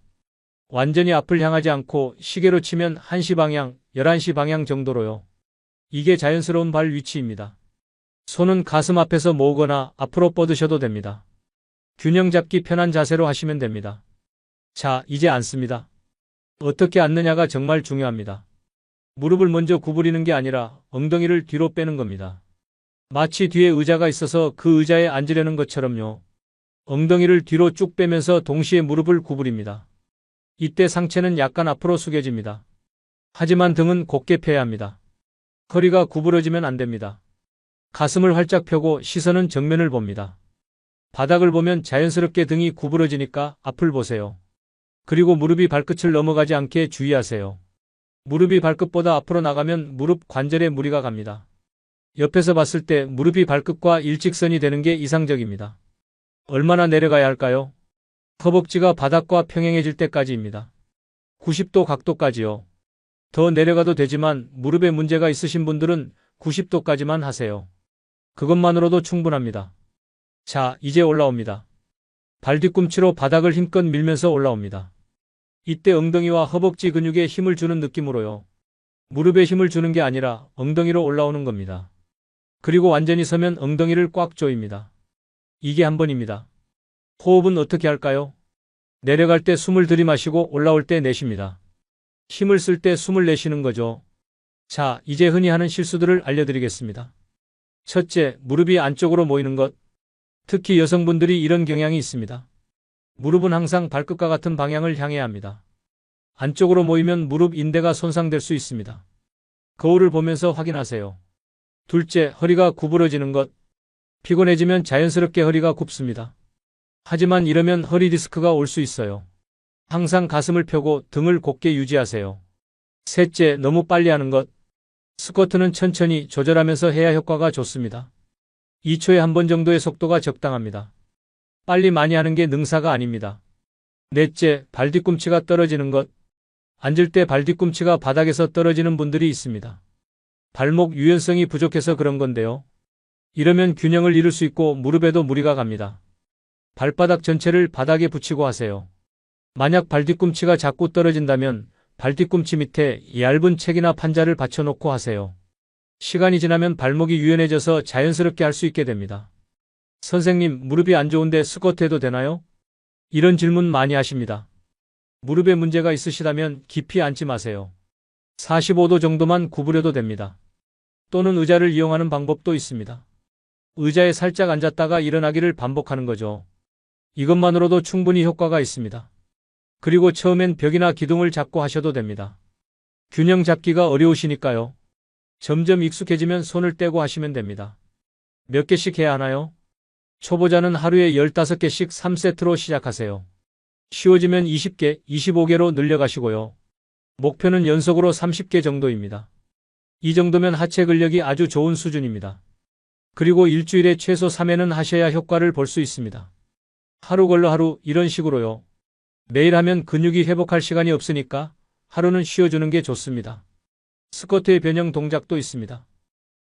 [SPEAKER 1] 완전히 앞을 향하지 않고 시계로 치면 1시 방향, 11시 방향 정도로요. 이게 자연스러운 발 위치입니다. 손은 가슴 앞에서 모으거나 앞으로 뻗으셔도 됩니다. 균형 잡기 편한 자세로 하시면 됩니다. 자, 이제 앉습니다. 어떻게 앉느냐가 정말 중요합니다. 무릎을 먼저 구부리는 게 아니라 엉덩이를 뒤로 빼는 겁니다. 마치 뒤에 의자가 있어서 그 의자에 앉으려는 것처럼요. 엉덩이를 뒤로 쭉 빼면서 동시에 무릎을 구부립니다. 이때 상체는 약간 앞으로 숙여집니다. 하지만 등은 곧게 펴야 합니다. 허리가 구부러지면 안 됩니다. 가슴을 활짝 펴고 시선은 정면을 봅니다. 바닥을 보면 자연스럽게 등이 구부러지니까 앞을 보세요. 그리고 무릎이 발끝을 넘어가지 않게 주의하세요. 무릎이 발끝보다 앞으로 나가면 무릎 관절에 무리가 갑니다. 옆에서 봤을 때 무릎이 발끝과 일직선이 되는 게 이상적입니다. 얼마나 내려가야 할까요? 허벅지가 바닥과 평행해질 때까지입니다. 90도 각도까지요. 더 내려가도 되지만 무릎에 문제가 있으신 분들은 90도까지만 하세요. 그것만으로도 충분합니다. 자, 이제 올라옵니다. 발 뒤꿈치로 바닥을 힘껏 밀면서 올라옵니다. 이때 엉덩이와 허벅지 근육에 힘을 주는 느낌으로요. 무릎에 힘을 주는 게 아니라 엉덩이로 올라오는 겁니다. 그리고 완전히 서면 엉덩이를 꽉 조입니다. 이게 한 번입니다. 호흡은 어떻게 할까요? 내려갈 때 숨을 들이마시고 올라올 때 내쉽니다. 힘을 쓸 때 숨을 내쉬는 거죠. 자, 이제 흔히 하는 실수들을 알려드리겠습니다. 첫째, 무릎이 안쪽으로 모이는 것. 특히 여성분들이 이런 경향이 있습니다. 무릎은 항상 발끝과 같은 방향을 향해야 합니다. 안쪽으로 모이면 무릎 인대가 손상될 수 있습니다. 거울을 보면서 확인하세요. 둘째, 허리가 구부러지는 것. 피곤해지면 자연스럽게 허리가 굽습니다. 하지만 이러면 허리 디스크가 올 수 있어요. 항상 가슴을 펴고 등을 곧게 유지하세요. 셋째, 너무 빨리 하는 것. 스쿼트는 천천히 조절하면서 해야 효과가 좋습니다. 2초에 한 번 정도의 속도가 적당합니다. 빨리 많이 하는 게 능사가 아닙니다. 넷째, 발 뒤꿈치가 떨어지는 것. 앉을 때 발 뒤꿈치가 바닥에서 떨어지는 분들이 있습니다. 발목 유연성이 부족해서 그런 건데요. 이러면 균형을 잃을 수 있고 무릎에도 무리가 갑니다. 발바닥 전체를 바닥에 붙이고 하세요. 만약 발 뒤꿈치가 자꾸 떨어진다면 발 뒤꿈치 밑에 얇은 책이나 판자를 받쳐놓고 하세요. 시간이 지나면 발목이 유연해져서 자연스럽게 할 수 있게 됩니다. 선생님, 무릎이 안 좋은데 스쿼트 해도 되나요? 이런 질문 많이 하십니다. 무릎에 문제가 있으시다면 깊이 앉지 마세요. 45도 정도만 구부려도 됩니다. 또는 의자를 이용하는 방법도 있습니다. 의자에 살짝 앉았다가 일어나기를 반복하는 거죠. 이것만으로도 충분히 효과가 있습니다. 그리고 처음엔 벽이나 기둥을 잡고 하셔도 됩니다. 균형 잡기가 어려우시니까요. 점점 익숙해지면 손을 떼고 하시면 됩니다. 몇 개씩 해야 하나요? 초보자는 하루에 15개씩 3세트로 시작하세요. 쉬워지면 20개, 25개로 늘려가시고요. 목표는 연속으로 30개 정도입니다. 이 정도면 하체 근력이 아주 좋은 수준입니다. 그리고 일주일에 최소 3회는 하셔야 효과를 볼 수 있습니다. 하루 걸러 하루 이런 식으로요. 매일 하면 근육이 회복할 시간이 없으니까 하루는 쉬어주는 게 좋습니다. 스쿼트의 변형 동작도 있습니다.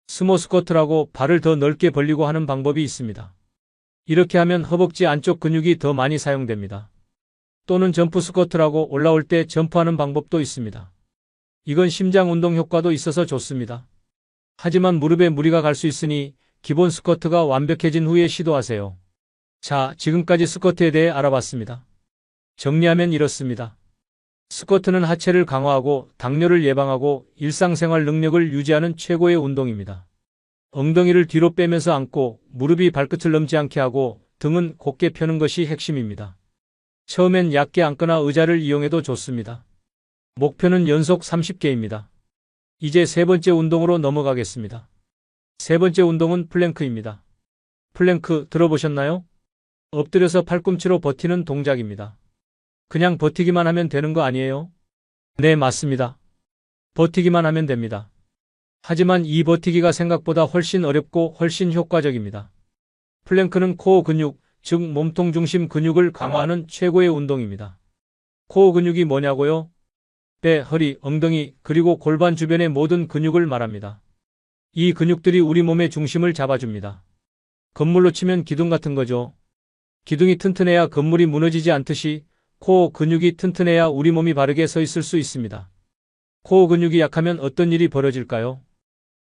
[SPEAKER 1] 스모 스쿼트라고 발을 더 넓게 벌리고 하는 방법이 있습니다. 이렇게 하면 허벅지 안쪽 근육이 더 많이 사용됩니다. 또는 점프 스쿼트라고 올라올 때 점프하는 방법도 있습니다. 이건 심장 운동 효과도 있어서 좋습니다. 하지만 무릎에 무리가 갈 수 있으니 기본 스쿼트가 완벽해진 후에 시도하세요. 자, 지금까지 스쿼트에 대해 알아봤습니다. 정리하면 이렇습니다. 스쿼트는 하체를 강화하고 당뇨를 예방하고 일상생활 능력을 유지하는 최고의 운동입니다. 엉덩이를 뒤로 빼면서 앉고 무릎이 발끝을 넘지 않게 하고 등은 곧게 펴는 것이 핵심입니다. 처음엔 얕게 앉거나 의자를 이용해도 좋습니다. 목표는 연속 30개입니다. 이제 세 번째 운동으로 넘어가겠습니다. 세 번째 운동은 플랭크입니다. 플랭크 들어보셨나요? 엎드려서 팔꿈치로 버티는 동작입니다. 그냥 버티기만 하면 되는 거 아니에요? 네, 맞습니다. 버티기만 하면 됩니다. 하지만 이 버티기가 생각보다 훨씬 어렵고 훨씬 효과적입니다. 플랭크는 코어 근육, 즉 몸통 중심 근육을 강화하는 최고의 운동입니다. 코어 근육이 뭐냐고요? 배, 허리, 엉덩이, 그리고 골반 주변의 모든 근육을 말합니다. 이 근육들이 우리 몸의 중심을 잡아줍니다. 건물로 치면 기둥 같은 거죠. 기둥이 튼튼해야 건물이 무너지지 않듯이 코어 근육이 튼튼해야 우리 몸이 바르게 서 있을 수 있습니다. 코어 근육이 약하면 어떤 일이 벌어질까요?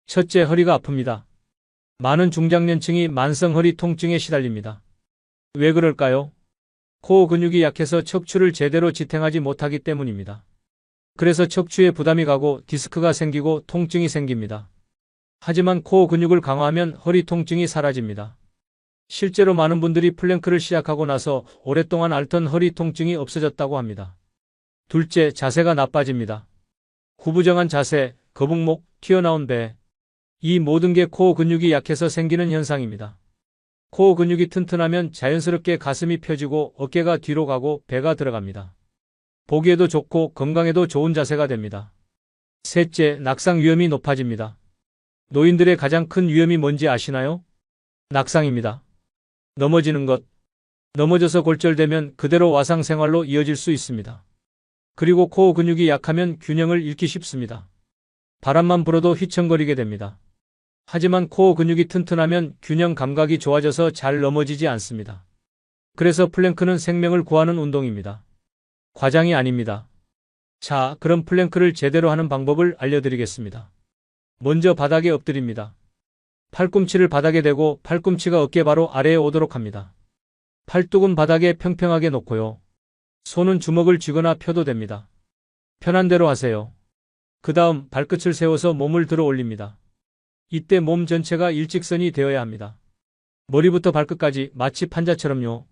[SPEAKER 1] 첫째, 허리가 아픕니다. 많은 중장년층이 만성 허리 통증에 시달립니다. 왜 그럴까요? 코어 근육이 약해서 척추를 제대로 지탱하지 못하기 때문입니다. 그래서 척추에 부담이 가고 디스크가 생기고 통증이 생깁니다. 하지만 코어 근육을 강화하면 허리 통증이 사라집니다. 실제로 많은 분들이 플랭크를 시작하고 나서 오랫동안 앓던 허리 통증이 없어졌다고 합니다. 둘째, 자세가 나빠집니다. 구부정한 자세, 거북목, 튀어나온 배. 이 모든 게 코어 근육이 약해서 생기는 현상입니다. 코어 근육이 튼튼하면 자연스럽게 가슴이 펴지고 어깨가 뒤로 가고 배가 들어갑니다. 보기에도 좋고 건강에도 좋은 자세가 됩니다. 셋째, 낙상 위험이 높아집니다. 노인들의 가장 큰 위험이 뭔지 아시나요? 낙상입니다. 넘어지는 것. 넘어져서 골절되면 그대로 와상 생활로 이어질 수 있습니다. 그리고 코어 근육이 약하면 균형을 잃기 쉽습니다. 바람만 불어도 휘청거리게 됩니다. 하지만 코어 근육이 튼튼하면 균형 감각이 좋아져서 잘 넘어지지 않습니다. 그래서 플랭크는 생명을 구하는 운동입니다. 과장이 아닙니다. 자, 그럼 플랭크를 제대로 하는 방법을 알려드리겠습니다. 먼저 바닥에 엎드립니다. 팔꿈치를 바닥에 대고 팔꿈치가 어깨 바로 아래에 오도록 합니다. 팔뚝은 바닥에 평평하게 놓고요. 손은 주먹을 쥐거나 펴도 됩니다. 편한 대로 하세요. 그 다음 발끝을 세워서 몸을 들어 올립니다. 이때 몸 전체가 일직선이 되어야 합니다. 머리부터 발끝까지 마치 판자처럼요.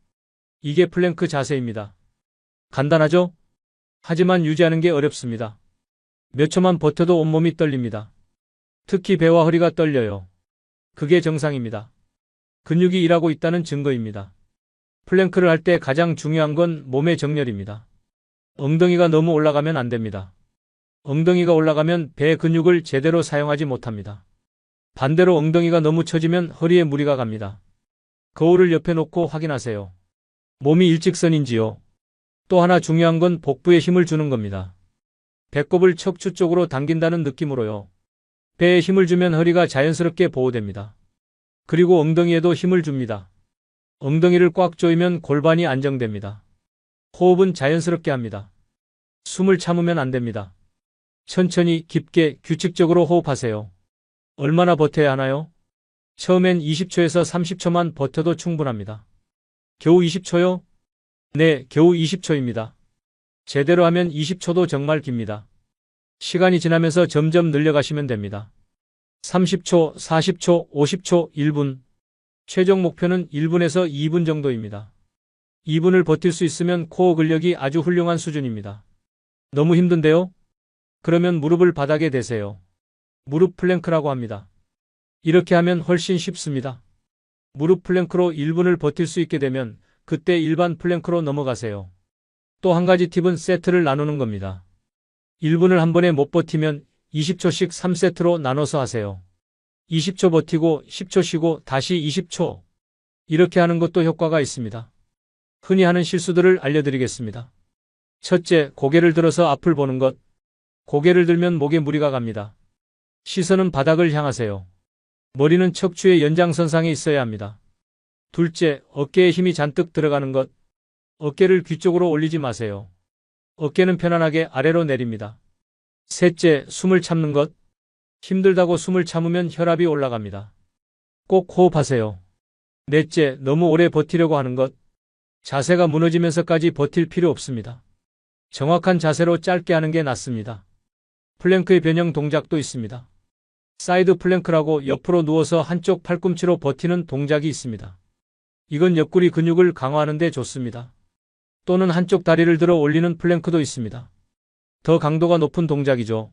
[SPEAKER 1] 이게 플랭크 자세입니다. 간단하죠? 하지만 유지하는 게 어렵습니다. 몇 초만 버텨도 온몸이 떨립니다. 특히 배와 허리가 떨려요. 그게 정상입니다. 근육이 일하고 있다는 증거입니다. 플랭크를 할 때 가장 중요한 건 몸의 정렬입니다. 엉덩이가 너무 올라가면 안 됩니다. 엉덩이가 올라가면 배 근육을 제대로 사용하지 못합니다. 반대로 엉덩이가 너무 처지면 허리에 무리가 갑니다. 거울을 옆에 놓고 확인하세요. 몸이 일직선인지요. 또 하나 중요한 건 복부에 힘을 주는 겁니다. 배꼽을 척추 쪽으로 당긴다는 느낌으로요. 배에 힘을 주면 허리가 자연스럽게 보호됩니다. 그리고 엉덩이에도 힘을 줍니다. 엉덩이를 꽉 조이면 골반이 안정됩니다. 호흡은 자연스럽게 합니다. 숨을 참으면 안 됩니다. 천천히 깊게 규칙적으로 호흡하세요. 얼마나 버텨야 하나요? 처음엔 20초에서 30초만 버텨도 충분합니다. 겨우 20초요? 네, 겨우 20초입니다. 제대로 하면 20초도 정말 깁니다. 시간이 지나면서 점점 늘려가시면 됩니다. 30초, 40초, 50초, 1분. 최종 목표는 1분에서 2분 정도입니다. 2분을 버틸 수 있으면 코어 근력이 아주 훌륭한 수준입니다. 너무 힘든데요? 그러면 무릎을 바닥에 대세요. 무릎 플랭크라고 합니다. 이렇게 하면 훨씬 쉽습니다. 무릎 플랭크로 1분을 버틸 수 있게 되면 그때 일반 플랭크로 넘어가세요. 또 한 가지 팁은 세트를 나누는 겁니다. 1분을 한 번에 못 버티면 20초씩 3세트로 나눠서 하세요. 20초 버티고 10초 쉬고 다시 20초. 이렇게 하는 것도 효과가 있습니다. 흔히 하는 실수들을 알려드리겠습니다. 첫째, 고개를 들어서 앞을 보는 것. 고개를 들면 목에 무리가 갑니다. 시선은 바닥을 향하세요. 머리는 척추의 연장선상에 있어야 합니다. 둘째, 어깨에 힘이 잔뜩 들어가는 것. 어깨를 귀 쪽으로 올리지 마세요. 어깨는 편안하게 아래로 내립니다. 셋째, 숨을 참는 것. 힘들다고 숨을 참으면 혈압이 올라갑니다. 꼭 호흡하세요. 넷째, 너무 오래 버티려고 하는 것. 자세가 무너지면서까지 버틸 필요 없습니다. 정확한 자세로 짧게 하는 게 낫습니다. 플랭크의 변형 동작도 있습니다. 사이드 플랭크라고 옆으로 누워서 한쪽 팔꿈치로 버티는 동작이 있습니다. 이건 옆구리 근육을 강화하는 데 좋습니다. 또는 한쪽 다리를 들어 올리는 플랭크도 있습니다. 더 강도가 높은 동작이죠.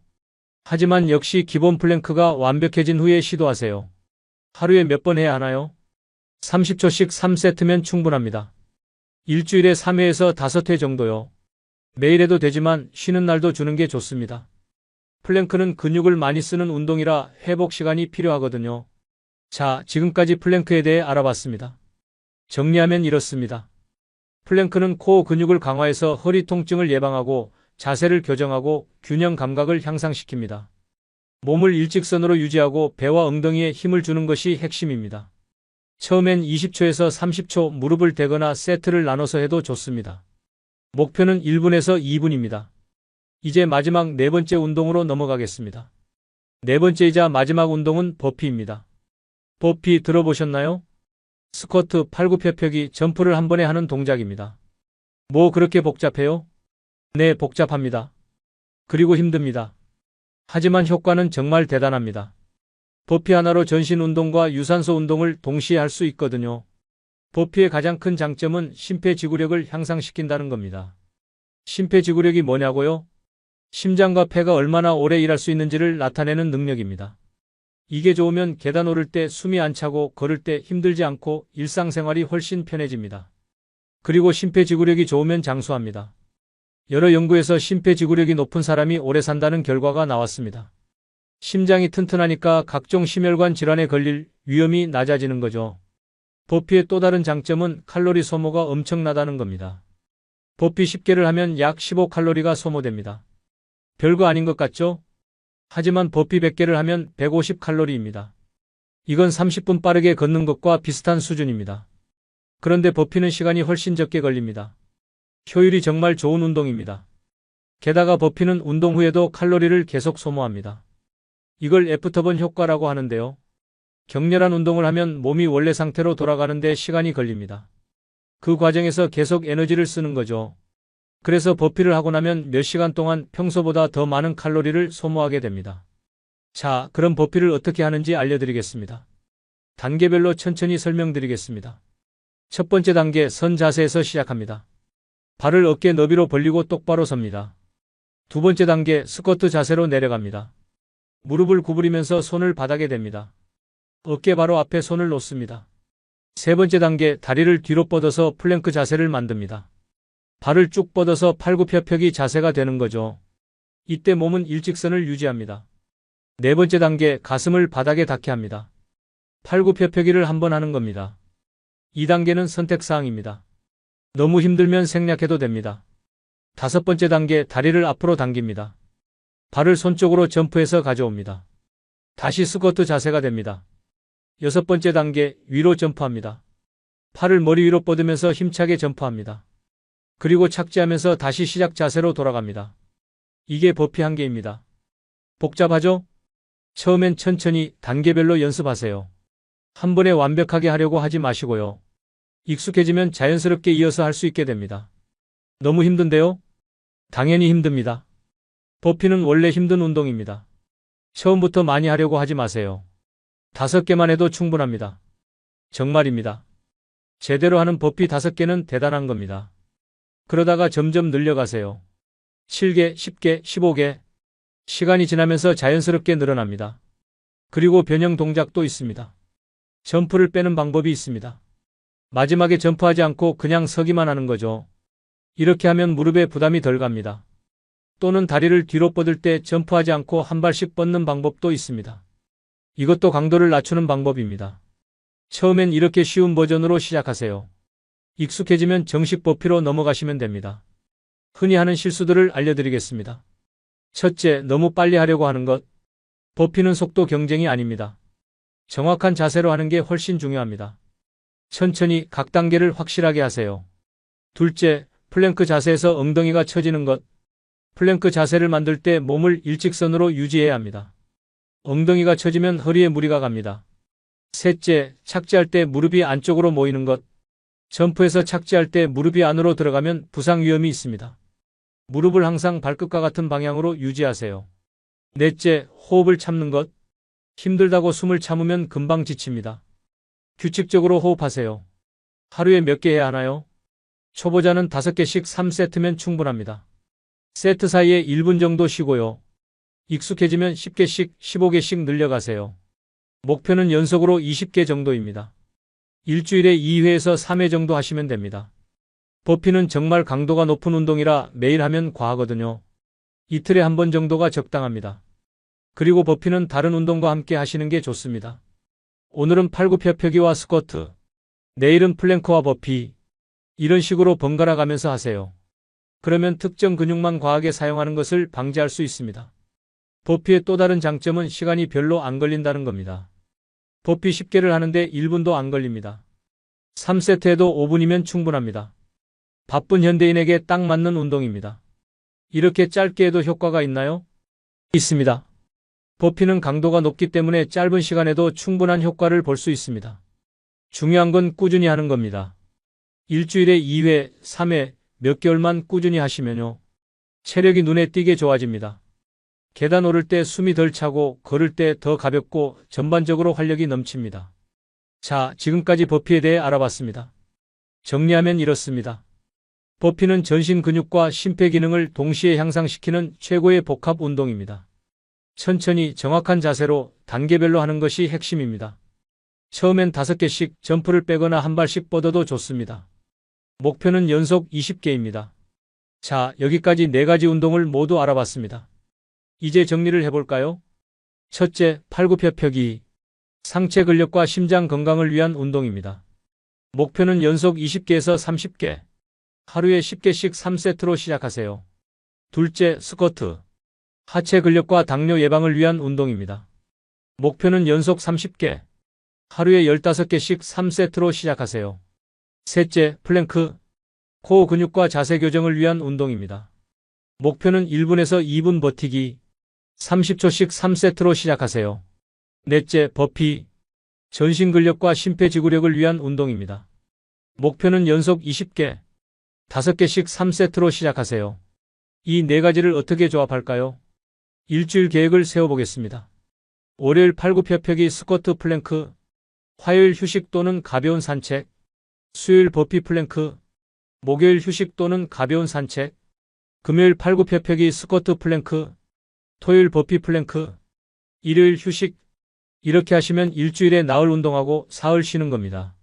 [SPEAKER 1] 하지만 역시 기본 플랭크가 완벽해진 후에 시도하세요. 하루에 몇 번 해야 하나요? 30초씩 3세트면 충분합니다. 일주일에 3회에서 5회 정도요. 매일 해도 되지만 쉬는 날도 주는 게 좋습니다. 플랭크는 근육을 많이 쓰는 운동이라 회복 시간이 필요하거든요. 자, 지금까지 플랭크에 대해 알아봤습니다. 정리하면 이렇습니다. 플랭크는 코어 근육을 강화해서 허리 통증을 예방하고 자세를 교정하고 균형 감각을 향상시킵니다. 몸을 일직선으로 유지하고 배와 엉덩이에 힘을 주는 것이 핵심입니다. 처음엔 20초에서 30초 무릎을 대거나 세트를 나눠서 해도 좋습니다. 목표는 1분에서 2분입니다. 이제 마지막 네 번째 운동으로 넘어가겠습니다. 네 번째이자 마지막 운동은 버피입니다. 버피 들어보셨나요? 스쿼트, 팔굽혀펴기, 점프를 한 번에 하는 동작입니다. 뭐 그렇게 복잡해요? 네, 복잡합니다. 그리고 힘듭니다. 하지만 효과는 정말 대단합니다. 버피 하나로 전신 운동과 유산소 운동을 동시에 할 수 있거든요. 버피의 가장 큰 장점은 심폐지구력을 향상시킨다는 겁니다. 심폐지구력이 뭐냐고요? 심장과 폐가 얼마나 오래 일할 수 있는지를 나타내는 능력입니다. 이게 좋으면 계단 오를 때 숨이 안 차고 걸을 때 힘들지 않고 일상생활이 훨씬 편해집니다. 그리고 심폐지구력이 좋으면 장수합니다. 여러 연구에서 심폐지구력이 높은 사람이 오래 산다는 결과가 나왔습니다. 심장이 튼튼하니까 각종 심혈관 질환에 걸릴 위험이 낮아지는 거죠. 버피의 또 다른 장점은 칼로리 소모가 엄청나다는 겁니다. 버피 10개를 하면 약 15칼로리가 소모됩니다. 별거 아닌 것 같죠? 하지만 버피 100개를 하면 150칼로리입니다. 이건 30분 빠르게 걷는 것과 비슷한 수준입니다. 그런데 버피는 시간이 훨씬 적게 걸립니다. 효율이 정말 좋은 운동입니다. 게다가 버피는 운동 후에도 칼로리를 계속 소모합니다. 이걸 애프터번 효과라고 하는데요. 격렬한 운동을 하면 몸이 원래 상태로 돌아가는데 시간이 걸립니다. 그 과정에서 계속 에너지를 쓰는 거죠. 그래서 버피를 하고 나면 몇 시간 동안 평소보다 더 많은 칼로리를 소모하게 됩니다. 자, 그럼 버피를 어떻게 하는지 알려드리겠습니다. 단계별로 천천히 설명드리겠습니다. 첫 번째 단계, 선 자세에서 시작합니다. 발을 어깨 너비로 벌리고 똑바로 섭니다. 두 번째 단계, 스쿼트 자세로 내려갑니다. 무릎을 구부리면서 손을 바닥에 댑니다. 어깨 바로 앞에 손을 놓습니다. 세 번째 단계, 다리를 뒤로 뻗어서 플랭크 자세를 만듭니다. 발을 쭉 뻗어서 팔굽혀펴기 자세가 되는 거죠. 이때 몸은 일직선을 유지합니다. 네 번째 단계, 가슴을 바닥에 닿게 합니다. 팔굽혀펴기를 한번 하는 겁니다. 이 단계는 선택사항입니다. 너무 힘들면 생략해도 됩니다. 다섯 번째 단계, 다리를 앞으로 당깁니다. 발을 손 쪽으로 점프해서 가져옵니다. 다시 스쿼트 자세가 됩니다. 여섯 번째 단계, 위로 점프합니다. 팔을 머리 위로 뻗으면서 힘차게 점프합니다. 그리고 착지하면서 다시 시작 자세로 돌아갑니다. 이게 버피 한계입니다. 복잡하죠? 처음엔 천천히 단계별로 연습하세요. 한 번에 완벽하게 하려고 하지 마시고요. 익숙해지면 자연스럽게 이어서 할 수 있게 됩니다. 너무 힘든데요? 당연히 힘듭니다. 버피는 원래 힘든 운동입니다. 처음부터 많이 하려고 하지 마세요. 5개만 해도 충분합니다. 정말입니다. 제대로 하는 버피 5개는 대단한 겁니다. 그러다가 점점 늘려가세요. 7개, 10개, 15개. 시간이 지나면서 자연스럽게 늘어납니다. 그리고 변형 동작도 있습니다. 점프를 빼는 방법이 있습니다. 마지막에 점프하지 않고 그냥 서기만 하는 거죠. 이렇게 하면 무릎에 부담이 덜 갑니다. 또는 다리를 뒤로 뻗을 때 점프하지 않고 한 발씩 뻗는 방법도 있습니다. 이것도 강도를 낮추는 방법입니다. 처음엔 이렇게 쉬운 버전으로 시작하세요. 익숙해지면 정식 버피로 넘어가시면 됩니다. 흔히 하는 실수들을 알려드리겠습니다. 첫째, 너무 빨리 하려고 하는 것. 버피는 속도 경쟁이 아닙니다. 정확한 자세로 하는 게 훨씬 중요합니다. 천천히 각 단계를 확실하게 하세요. 둘째, 플랭크 자세에서 엉덩이가 처지는 것. 플랭크 자세를 만들 때 몸을 일직선으로 유지해야 합니다. 엉덩이가 처지면 허리에 무리가 갑니다. 셋째, 착지할 때 무릎이 안쪽으로 모이는 것. 점프해서 착지할 때 무릎이 안으로 들어가면 부상 위험이 있습니다. 무릎을 항상 발끝과 같은 방향으로 유지하세요. 넷째, 호흡을 참는 것. 힘들다고 숨을 참으면 금방 지칩니다. 규칙적으로 호흡하세요. 하루에 몇 개 해야 하나요? 초보자는 5개씩 3세트면 충분합니다. 세트 사이에 1분 정도 쉬고요. 익숙해지면 10개씩, 15개씩 늘려가세요. 목표는 연속으로 20개 정도입니다. 일주일에 2회에서 3회 정도 하시면 됩니다. 버피는 정말 강도가 높은 운동이라 매일 하면 과하거든요. 이틀에 한 번 정도가 적당합니다. 그리고 버피는 다른 운동과 함께 하시는 게 좋습니다. 오늘은 팔굽혀펴기와 스쿼트, 내일은 플랭크와 버피, 이런 식으로 번갈아 가면서 하세요. 그러면 특정 근육만 과하게 사용하는 것을 방지할 수 있습니다. 버피의 또 다른 장점은 시간이 별로 안 걸린다는 겁니다. 버피 10개를 하는데 1분도 안 걸립니다. 3세트 해도 5분이면 충분합니다. 바쁜 현대인에게 딱 맞는 운동입니다. 이렇게 짧게 해도 효과가 있나요? 있습니다. 버피는 강도가 높기 때문에 짧은 시간에도 충분한 효과를 볼 수 있습니다. 중요한 건 꾸준히 하는 겁니다. 일주일에 2회, 3회, 몇 개월만 꾸준히 하시면요. 체력이 눈에 띄게 좋아집니다. 계단 오를 때 숨이 덜 차고 걸을 때 더 가볍고 전반적으로 활력이 넘칩니다. 자, 지금까지 버피에 대해 알아봤습니다. 정리하면 이렇습니다. 버피는 전신 근육과 심폐 기능을 동시에 향상시키는 최고의 복합 운동입니다. 천천히 정확한 자세로 단계별로 하는 것이 핵심입니다. 처음엔 5개씩 점프를 빼거나 한 발씩 뻗어도 좋습니다. 목표는 연속 20개입니다. 자, 여기까지 4가지 운동을 모두 알아봤습니다. 이제 정리를 해볼까요? 첫째, 팔굽혀펴기. 상체 근력과 심장 건강을 위한 운동입니다. 목표는 연속 20개에서 30개. 하루에 10개씩 3세트로 시작하세요. 둘째, 스쿼트. 하체 근력과 당뇨 예방을 위한 운동입니다. 목표는 연속 30개. 하루에 15개씩 3세트로 시작하세요. 셋째, 플랭크. 코어 근육과 자세 교정을 위한 운동입니다. 목표는 1분에서 2분 버티기. 30초씩 3세트로 시작하세요. 넷째, 버피. 전신 근력과 심폐지구력을 위한 운동입니다. 목표는 연속 20개. 5개씩 3세트로 시작하세요. 이 4가지를 어떻게 조합할까요? 일주일 계획을 세워보겠습니다. 월요일 팔굽혀펴기 스쿼트 플랭크, 화요일 휴식 또는 가벼운 산책, 수요일 버피 플랭크, 목요일 휴식 또는 가벼운 산책, 금요일 팔굽혀펴기 스쿼트 플랭크, 토요일 버피 플랭크, 일요일 휴식. 이렇게 하시면 일주일에 나흘 운동하고 사흘 쉬는 겁니다.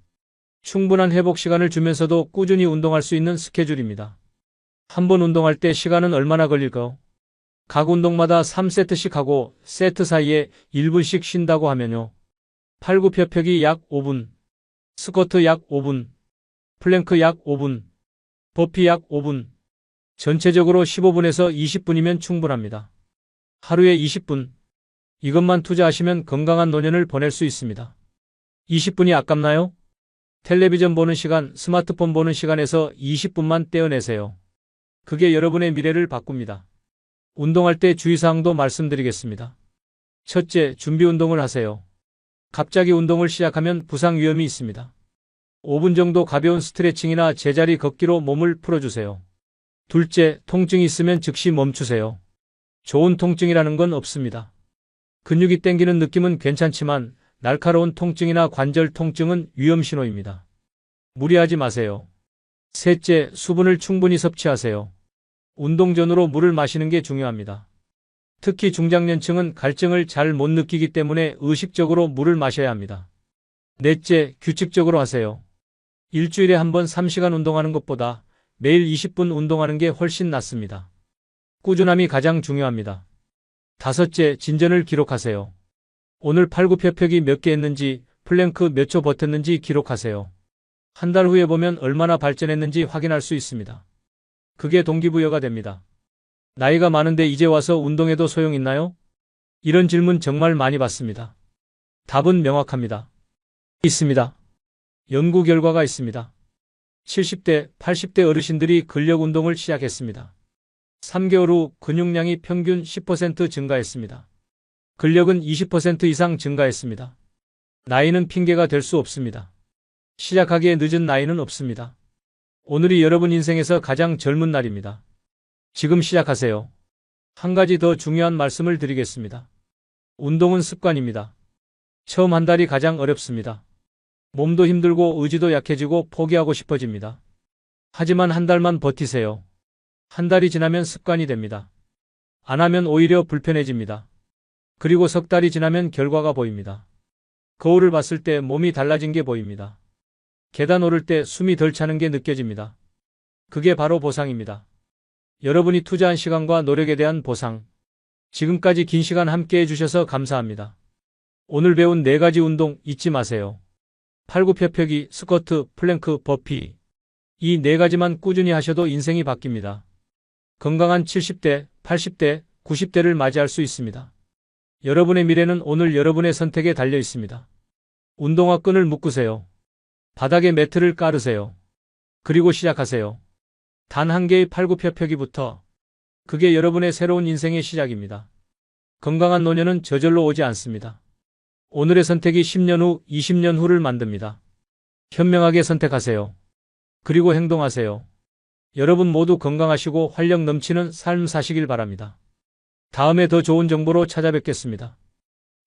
[SPEAKER 1] 충분한 회복 시간을 주면서도 꾸준히 운동할 수 있는 스케줄입니다. 한 번 운동할 때 시간은 얼마나 걸릴까요? 각 운동마다 3세트씩 하고 세트 사이에 1분씩 쉰다고 하면요. 팔굽혀펴기 약 5분, 스쿼트 약 5분, 플랭크 약 5분, 버피 약 5분, 전체적으로 15분에서 20분이면 충분합니다. 하루에 20분, 이것만 투자하시면 건강한 노년을 보낼 수 있습니다. 20분이 아깝나요? 텔레비전 보는 시간, 스마트폰 보는 시간에서 20분만 떼어내세요. 그게 여러분의 미래를 바꿉니다. 운동할 때 주의사항도 말씀드리겠습니다. 첫째, 준비 운동을 하세요. 갑자기 운동을 시작하면 부상 위험이 있습니다. 5분 정도 가벼운 스트레칭이나 제자리 걷기로 몸을 풀어주세요. 둘째, 통증이 있으면 즉시 멈추세요. 좋은 통증이라는 건 없습니다. 근육이 땡기는 느낌은 괜찮지만 날카로운 통증이나 관절 통증은 위험 신호입니다. 무리하지 마세요. 셋째, 수분을 충분히 섭취하세요. 운동 전후로 물을 마시는 게 중요합니다. 특히 중장년층은 갈증을 잘 못 느끼기 때문에 의식적으로 물을 마셔야 합니다. 넷째, 규칙적으로 하세요. 일주일에 한 번 3시간 운동하는 것보다 매일 20분 운동하는 게 훨씬 낫습니다. 꾸준함이 가장 중요합니다. 다섯째, 진전을 기록하세요. 오늘 팔굽혀펴기 몇 개 했는지, 플랭크 몇 초 버텼는지 기록하세요. 한 달 후에 보면 얼마나 발전했는지 확인할 수 있습니다. 그게 동기부여가 됩니다. 나이가 많은데 이제 와서 운동해도 소용있나요? 이런 질문 정말 많이 받습니다. 답은 명확합니다. 있습니다. 연구 결과가 있습니다. 70대, 80대 어르신들이 근력 운동을 시작했습니다. 3개월 후 근육량이 평균 10% 증가했습니다. 근력은 20% 이상 증가했습니다. 나이는 핑계가 될 수 없습니다. 시작하기에 늦은 나이는 없습니다. 오늘이 여러분 인생에서 가장 젊은 날입니다. 지금 시작하세요. 한 가지 더 중요한 말씀을 드리겠습니다. 운동은 습관입니다. 처음 한 달이 가장 어렵습니다. 몸도 힘들고 의지도 약해지고 포기하고 싶어집니다. 하지만 한 달만 버티세요. 한 달이 지나면 습관이 됩니다. 안 하면 오히려 불편해집니다. 그리고 석 달이 지나면 결과가 보입니다. 거울을 봤을 때 몸이 달라진 게 보입니다. 계단 오를 때 숨이 덜 차는 게 느껴집니다. 그게 바로 보상입니다. 여러분이 투자한 시간과 노력에 대한 보상. 지금까지 긴 시간 함께 해주셔서 감사합니다. 오늘 배운 4가지 운동 잊지 마세요. 팔굽혀펴기, 스쿼트, 플랭크, 버피. 이 4가지만 꾸준히 하셔도 인생이 바뀝니다. 건강한 70대, 80대, 90대를 맞이할 수 있습니다. 여러분의 미래는 오늘 여러분의 선택에 달려 있습니다. 운동화 끈을 묶으세요. 바닥에 매트를 깔으세요. 그리고 시작하세요. 단 한 개의 팔굽혀펴기부터. 그게 여러분의 새로운 인생의 시작입니다. 건강한 노년은 저절로 오지 않습니다. 오늘의 선택이 10년 후, 20년 후를 만듭니다. 현명하게 선택하세요. 그리고 행동하세요. 여러분 모두 건강하시고 활력 넘치는 삶 사시길 바랍니다. 다음에 더 좋은 정보로 찾아뵙겠습니다.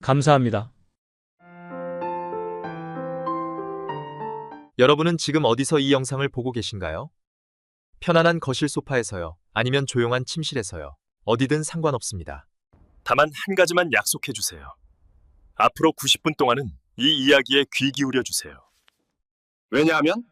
[SPEAKER 1] 감사합니다.
[SPEAKER 2] 여러분은 지금 어디서 이 영상을 보고 계신가요? 편안한 거실 소파에서요, 아니면 조용한 침실에서요. 어디든 상관없습니다.
[SPEAKER 3] 다만 한 가지만 약속해 주세요. 앞으로 90분 동안은 이 이야기에 귀 기울여 주세요.
[SPEAKER 4] 왜냐하면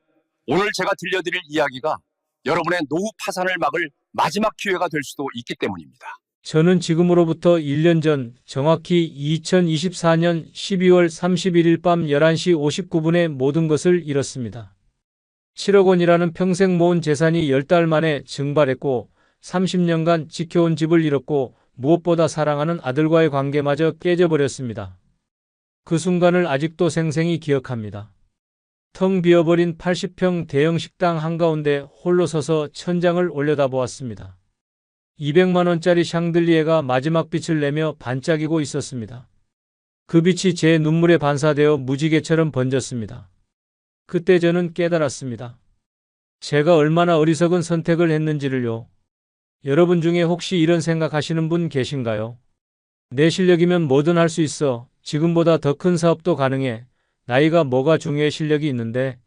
[SPEAKER 4] 오늘 제가 들려드릴 이야기가 여러분의 노후 파산을 막을 마지막 기회가 될 수도 있기 때문입니다.
[SPEAKER 1] 저는 지금으로부터 1년 전, 정확히 2024년 12월 31일 밤 11시 59분에 모든 것을 잃었습니다. 7억 원이라는 평생 모은 재산이 10달 만에 증발했고 30년간 지켜온 집을 잃었고 무엇보다 사랑하는 아들과의 관계마저 깨져버렸습니다. 그 순간을 아직도 생생히 기억합니다. 텅 비어버린 80평 대형 식당 한가운데 홀로 서서 천장을 올려다보았습니다. 200만 원짜리 샹들리에가 마지막 빛을 내며 반짝이고 있었습니다. 그 빛이 제 눈물에 반사되어 무지개처럼 번졌습니다. 그때 저는 깨달았습니다. 제가 얼마나 어리석은 선택을 했는지를요. 여러분 중에 혹시 이런 생각하시는 분 계신가요? 내 실력이면 뭐든 할 수 있어. 지금보다 더 큰 사업도 가능해. 나이가 뭐가 중요해, 실력이 있는데.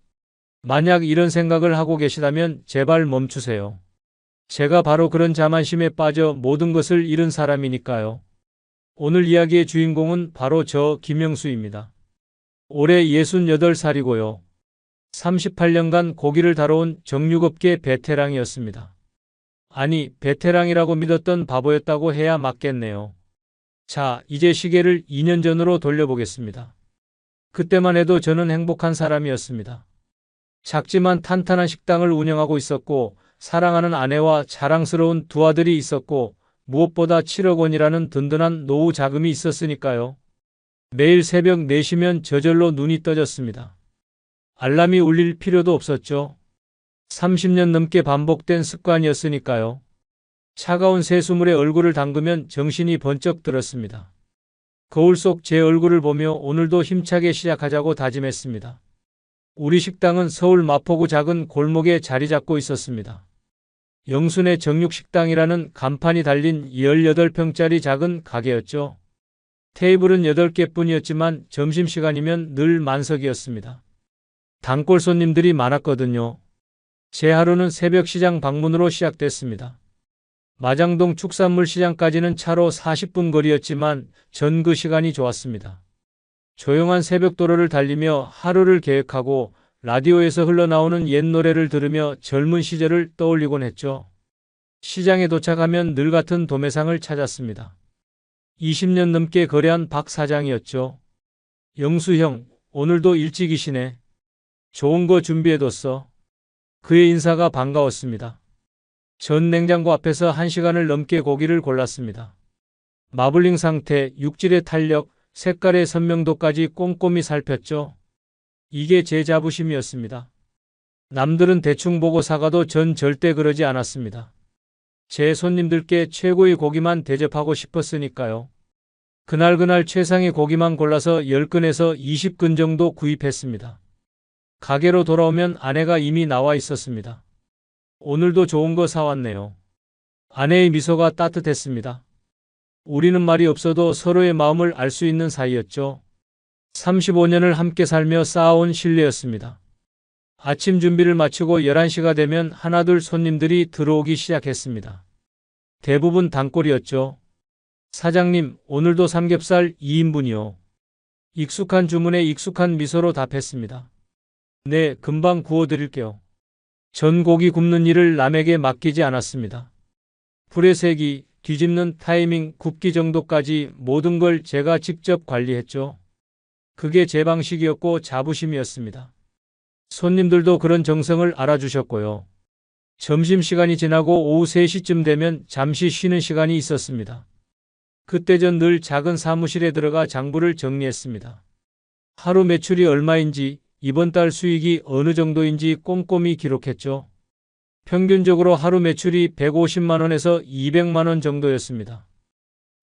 [SPEAKER 1] 만약 이런 생각을 하고 계시다면 제발 멈추세요. 제가 바로 그런 자만심에 빠져 모든 것을 잃은 사람이니까요. 오늘 이야기의 주인공은 바로 저 김영수입니다. 올해 68살이고요. 38년간 고기를 다뤄온 정육업계 베테랑이었습니다. 아니, 베테랑이라고 믿었던 바보였다고 해야 맞겠네요. 자, 이제 시계를 2년 전으로 돌려보겠습니다. 그때만 해도 저는 행복한 사람이었습니다. 작지만 탄탄한 식당을 운영하고 있었고, 사랑하는 아내와 자랑스러운 두 아들이 있었고, 무엇보다 7억 원이라는 든든한 노후 자금이 있었으니까요. 매일 새벽 4시면 저절로 눈이 떠졌습니다. 알람이 울릴 필요도 없었죠. 30년 넘게 반복된 습관이었으니까요. 차가운 새수물에 얼굴을 담그면 정신이 번쩍 들었습니다. 거울 속 제 얼굴을 보며 오늘도 힘차게 시작하자고 다짐했습니다. 우리 식당은 서울 마포구 작은 골목에 자리 잡고 있었습니다. 영순의 정육식당이라는 간판이 달린 18평짜리 작은 가게였죠. 테이블은 8개뿐이었지만 점심시간이면 늘 만석이었습니다. 단골 손님들이 많았거든요. 제 하루는 새벽 시장 방문으로 시작됐습니다. 마장동 축산물 시장까지는 차로 40분 거리였지만 전 그 시간이 좋았습니다. 조용한 새벽도로를 달리며 하루를 계획하고 라디오에서 흘러나오는 옛 노래를 들으며 젊은 시절을 떠올리곤 했죠. 시장에 도착하면 늘 같은 도매상을 찾았습니다. 20년 넘게 거래한 박 사장이었죠. 영수 형, 오늘도 일찍이시네. 좋은 거 준비해뒀어. 그의 인사가 반가웠습니다. 전 냉장고 앞에서 1시간을 넘게 고기를 골랐습니다. 마블링 상태, 육질의 탄력, 색깔의 선명도까지 꼼꼼히 살폈죠. 이게 제 자부심이었습니다. 남들은 대충 보고 사가도 전 절대 그러지 않았습니다. 제 손님들께 최고의 고기만 대접하고 싶었으니까요. 그날 최상의 고기만 골라서 10근에서 20근 정도 구입했습니다. 가게로 돌아오면 아내가 이미 나와 있었습니다. 오늘도 좋은 거 사왔네요. 아내의 미소가 따뜻했습니다. 우리는 말이 없어도 서로의 마음을 알 수 있는 사이였죠. 35년을 함께 살며 쌓아온 신뢰였습니다. 아침 준비를 마치고 11시가 되면 하나둘 손님들이 들어오기 시작했습니다. 대부분 단골이었죠. 사장님, 오늘도 삼겹살 2인분이요. 익숙한 주문에 익숙한 미소로 답했습니다. 네, 금방 구워드릴게요. 전 고기 굽는 일을 남에게 맡기지 않았습니다. 불의 세기, 뒤집는 타이밍, 굽기 정도까지 모든 걸 제가 직접 관리했죠. 그게 제 방식이었고 자부심이었습니다. 손님들도 그런 정성을 알아주셨고요. 점심시간이 지나고 오후 3시쯤 되면 잠시 쉬는 시간이 있었습니다. 그때 전 늘 작은 사무실에 들어가 장부를 정리했습니다. 하루 매출이 얼마인지, 이번 달 수익이 어느 정도인지 꼼꼼히 기록했죠. 평균적으로 하루 매출이 150만 원에서 200만 원 정도였습니다.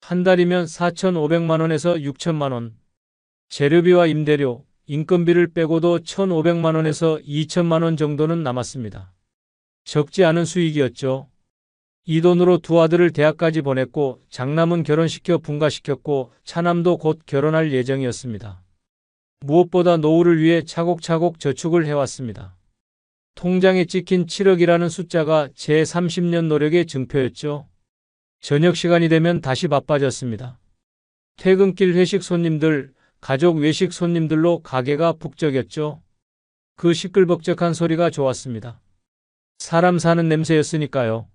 [SPEAKER 1] 한 달이면 4,500만 원에서 6천만 원. 재료비와 임대료, 인건비를 빼고도 1,500만 원에서 2천만 원 정도는 남았습니다. 적지 않은 수익이었죠. 이 돈으로 두 아들을 대학까지 보냈고 장남은 결혼시켜 분가시켰고 차남도 곧 결혼할 예정이었습니다. 무엇보다 노후를 위해 차곡차곡 저축을 해왔습니다. 통장에 찍힌 7억이라는 숫자가 제 30년 노력의 증표였죠. 저녁 시간이 되면 다시 바빠졌습니다. 퇴근길 회식 손님들, 가족 외식 손님들로 가게가 북적였죠. 그 시끌벅적한 소리가 좋았습니다. 사람 사는 냄새였으니까요.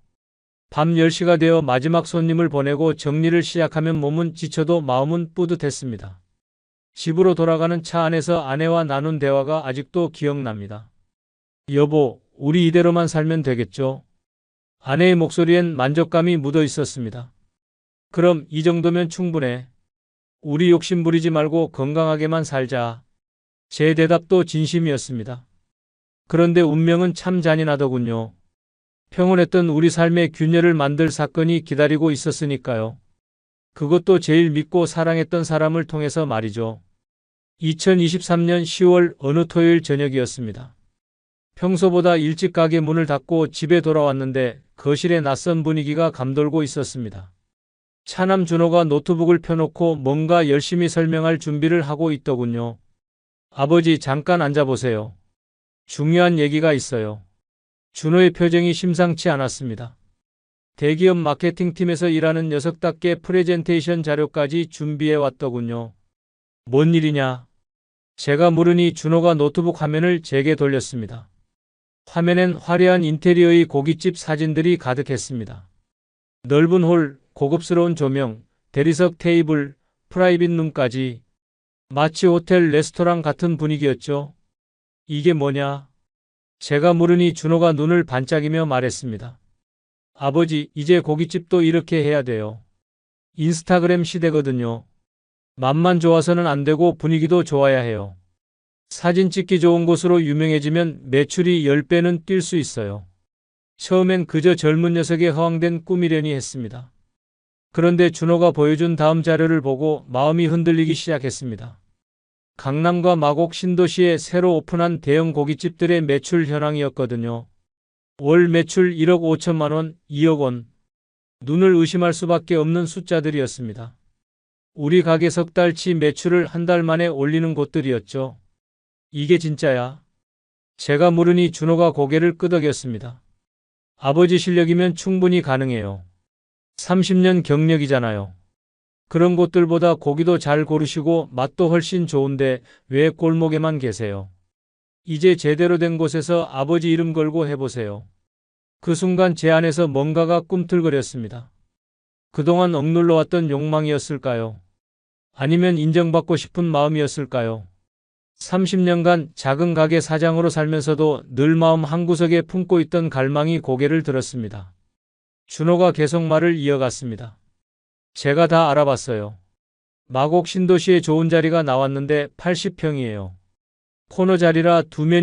[SPEAKER 1] 밤 10시가 되어 마지막 손님을 보내고 정리를 시작하면 몸은 지쳐도 마음은 뿌듯했습니다. 집으로 돌아가는 차 안에서 아내와 나눈 대화가 아직도 기억납니다. 여보, 우리 이대로만 살면 되겠죠? 아내의 목소리엔 만족감이 묻어 있었습니다. 그럼 이 정도면 충분해. 우리 욕심 부리지 말고 건강하게만 살자. 제 대답도 진심이었습니다. 그런데 운명은 참 잔인하더군요. 평온했던 우리 삶의 균열을 만들 사건이 기다리고 있었으니까요. 그것도 제일 믿고 사랑했던 사람을 통해서 말이죠. 2023년 10월 어느 토요일 저녁이었습니다. 평소보다 일찍 가게 문을 닫고 집에 돌아왔는데 거실에 낯선 분위기가 감돌고 있었습니다. 차남 준호가 노트북을 펴놓고 뭔가 열심히 설명할 준비를 하고 있더군요. 아버지, 잠깐 앉아보세요. 중요한 얘기가 있어요. 준호의 표정이 심상치 않았습니다. 대기업 마케팅팀에서 일하는 녀석답게 프레젠테이션 자료까지 준비해 왔더군요. 뭔 일이냐? 제가 물으니 준호가 노트북 화면을 제게 돌렸습니다. 화면엔 화려한 인테리어의 고깃집 사진들이 가득했습니다. 넓은 홀, 고급스러운 조명, 대리석 테이블, 프라이빗 룸까지 마치 호텔 레스토랑 같은 분위기였죠. 이게 뭐냐? 제가 물으니 준호가 눈을 반짝이며 말했습니다. 아버지, 이제 고깃집도 이렇게 해야 돼요. 인스타그램 시대거든요. 맛만 좋아서는 안 되고 분위기도 좋아야 해요. 사진 찍기 좋은 곳으로 유명해지면 매출이 10배는 뛸 수 있어요. 처음엔 그저 젊은 녀석의 허황된 꿈이려니 했습니다. 그런데 준호가 보여준 다음 자료를 보고 마음이 흔들리기 시작했습니다. 강남과 마곡 신도시에 새로 오픈한 대형 고깃집들의 매출 현황이었거든요. 월 매출 1억 5천만 원, 2억 원. 눈을 의심할 수밖에 없는 숫자들이었습니다. 우리 가게 석 달치 매출을 한 달 만에 올리는 곳들이었죠. 이게 진짜야? 제가 물으니 준호가 고개를 끄덕였습니다. 아버지 실력이면 충분히 가능해요. 30년 경력이잖아요. 그런 곳들보다 고기도 잘 고르시고 맛도 훨씬 좋은데 왜 골목에만 계세요? 이제 제대로 된 곳에서 아버지 이름 걸고 해보세요. 그 순간 제 안에서 뭔가가 꿈틀거렸습니다. 그동안 억눌러왔던 욕망이었을까요? 아니면 인정받고 싶은 마음이었을까요? 30년간 작은 가게 사장으로 살면서도 늘 마음 한구석에 품고 있던 갈망이 고개를 들었습니다. 준호가 계속 말을 이어갔습니다. 제가 다 알아봤어요. 마곡 신도시에 좋은 자리가 나왔는데 80평이에요. 코너 자리라 두 면이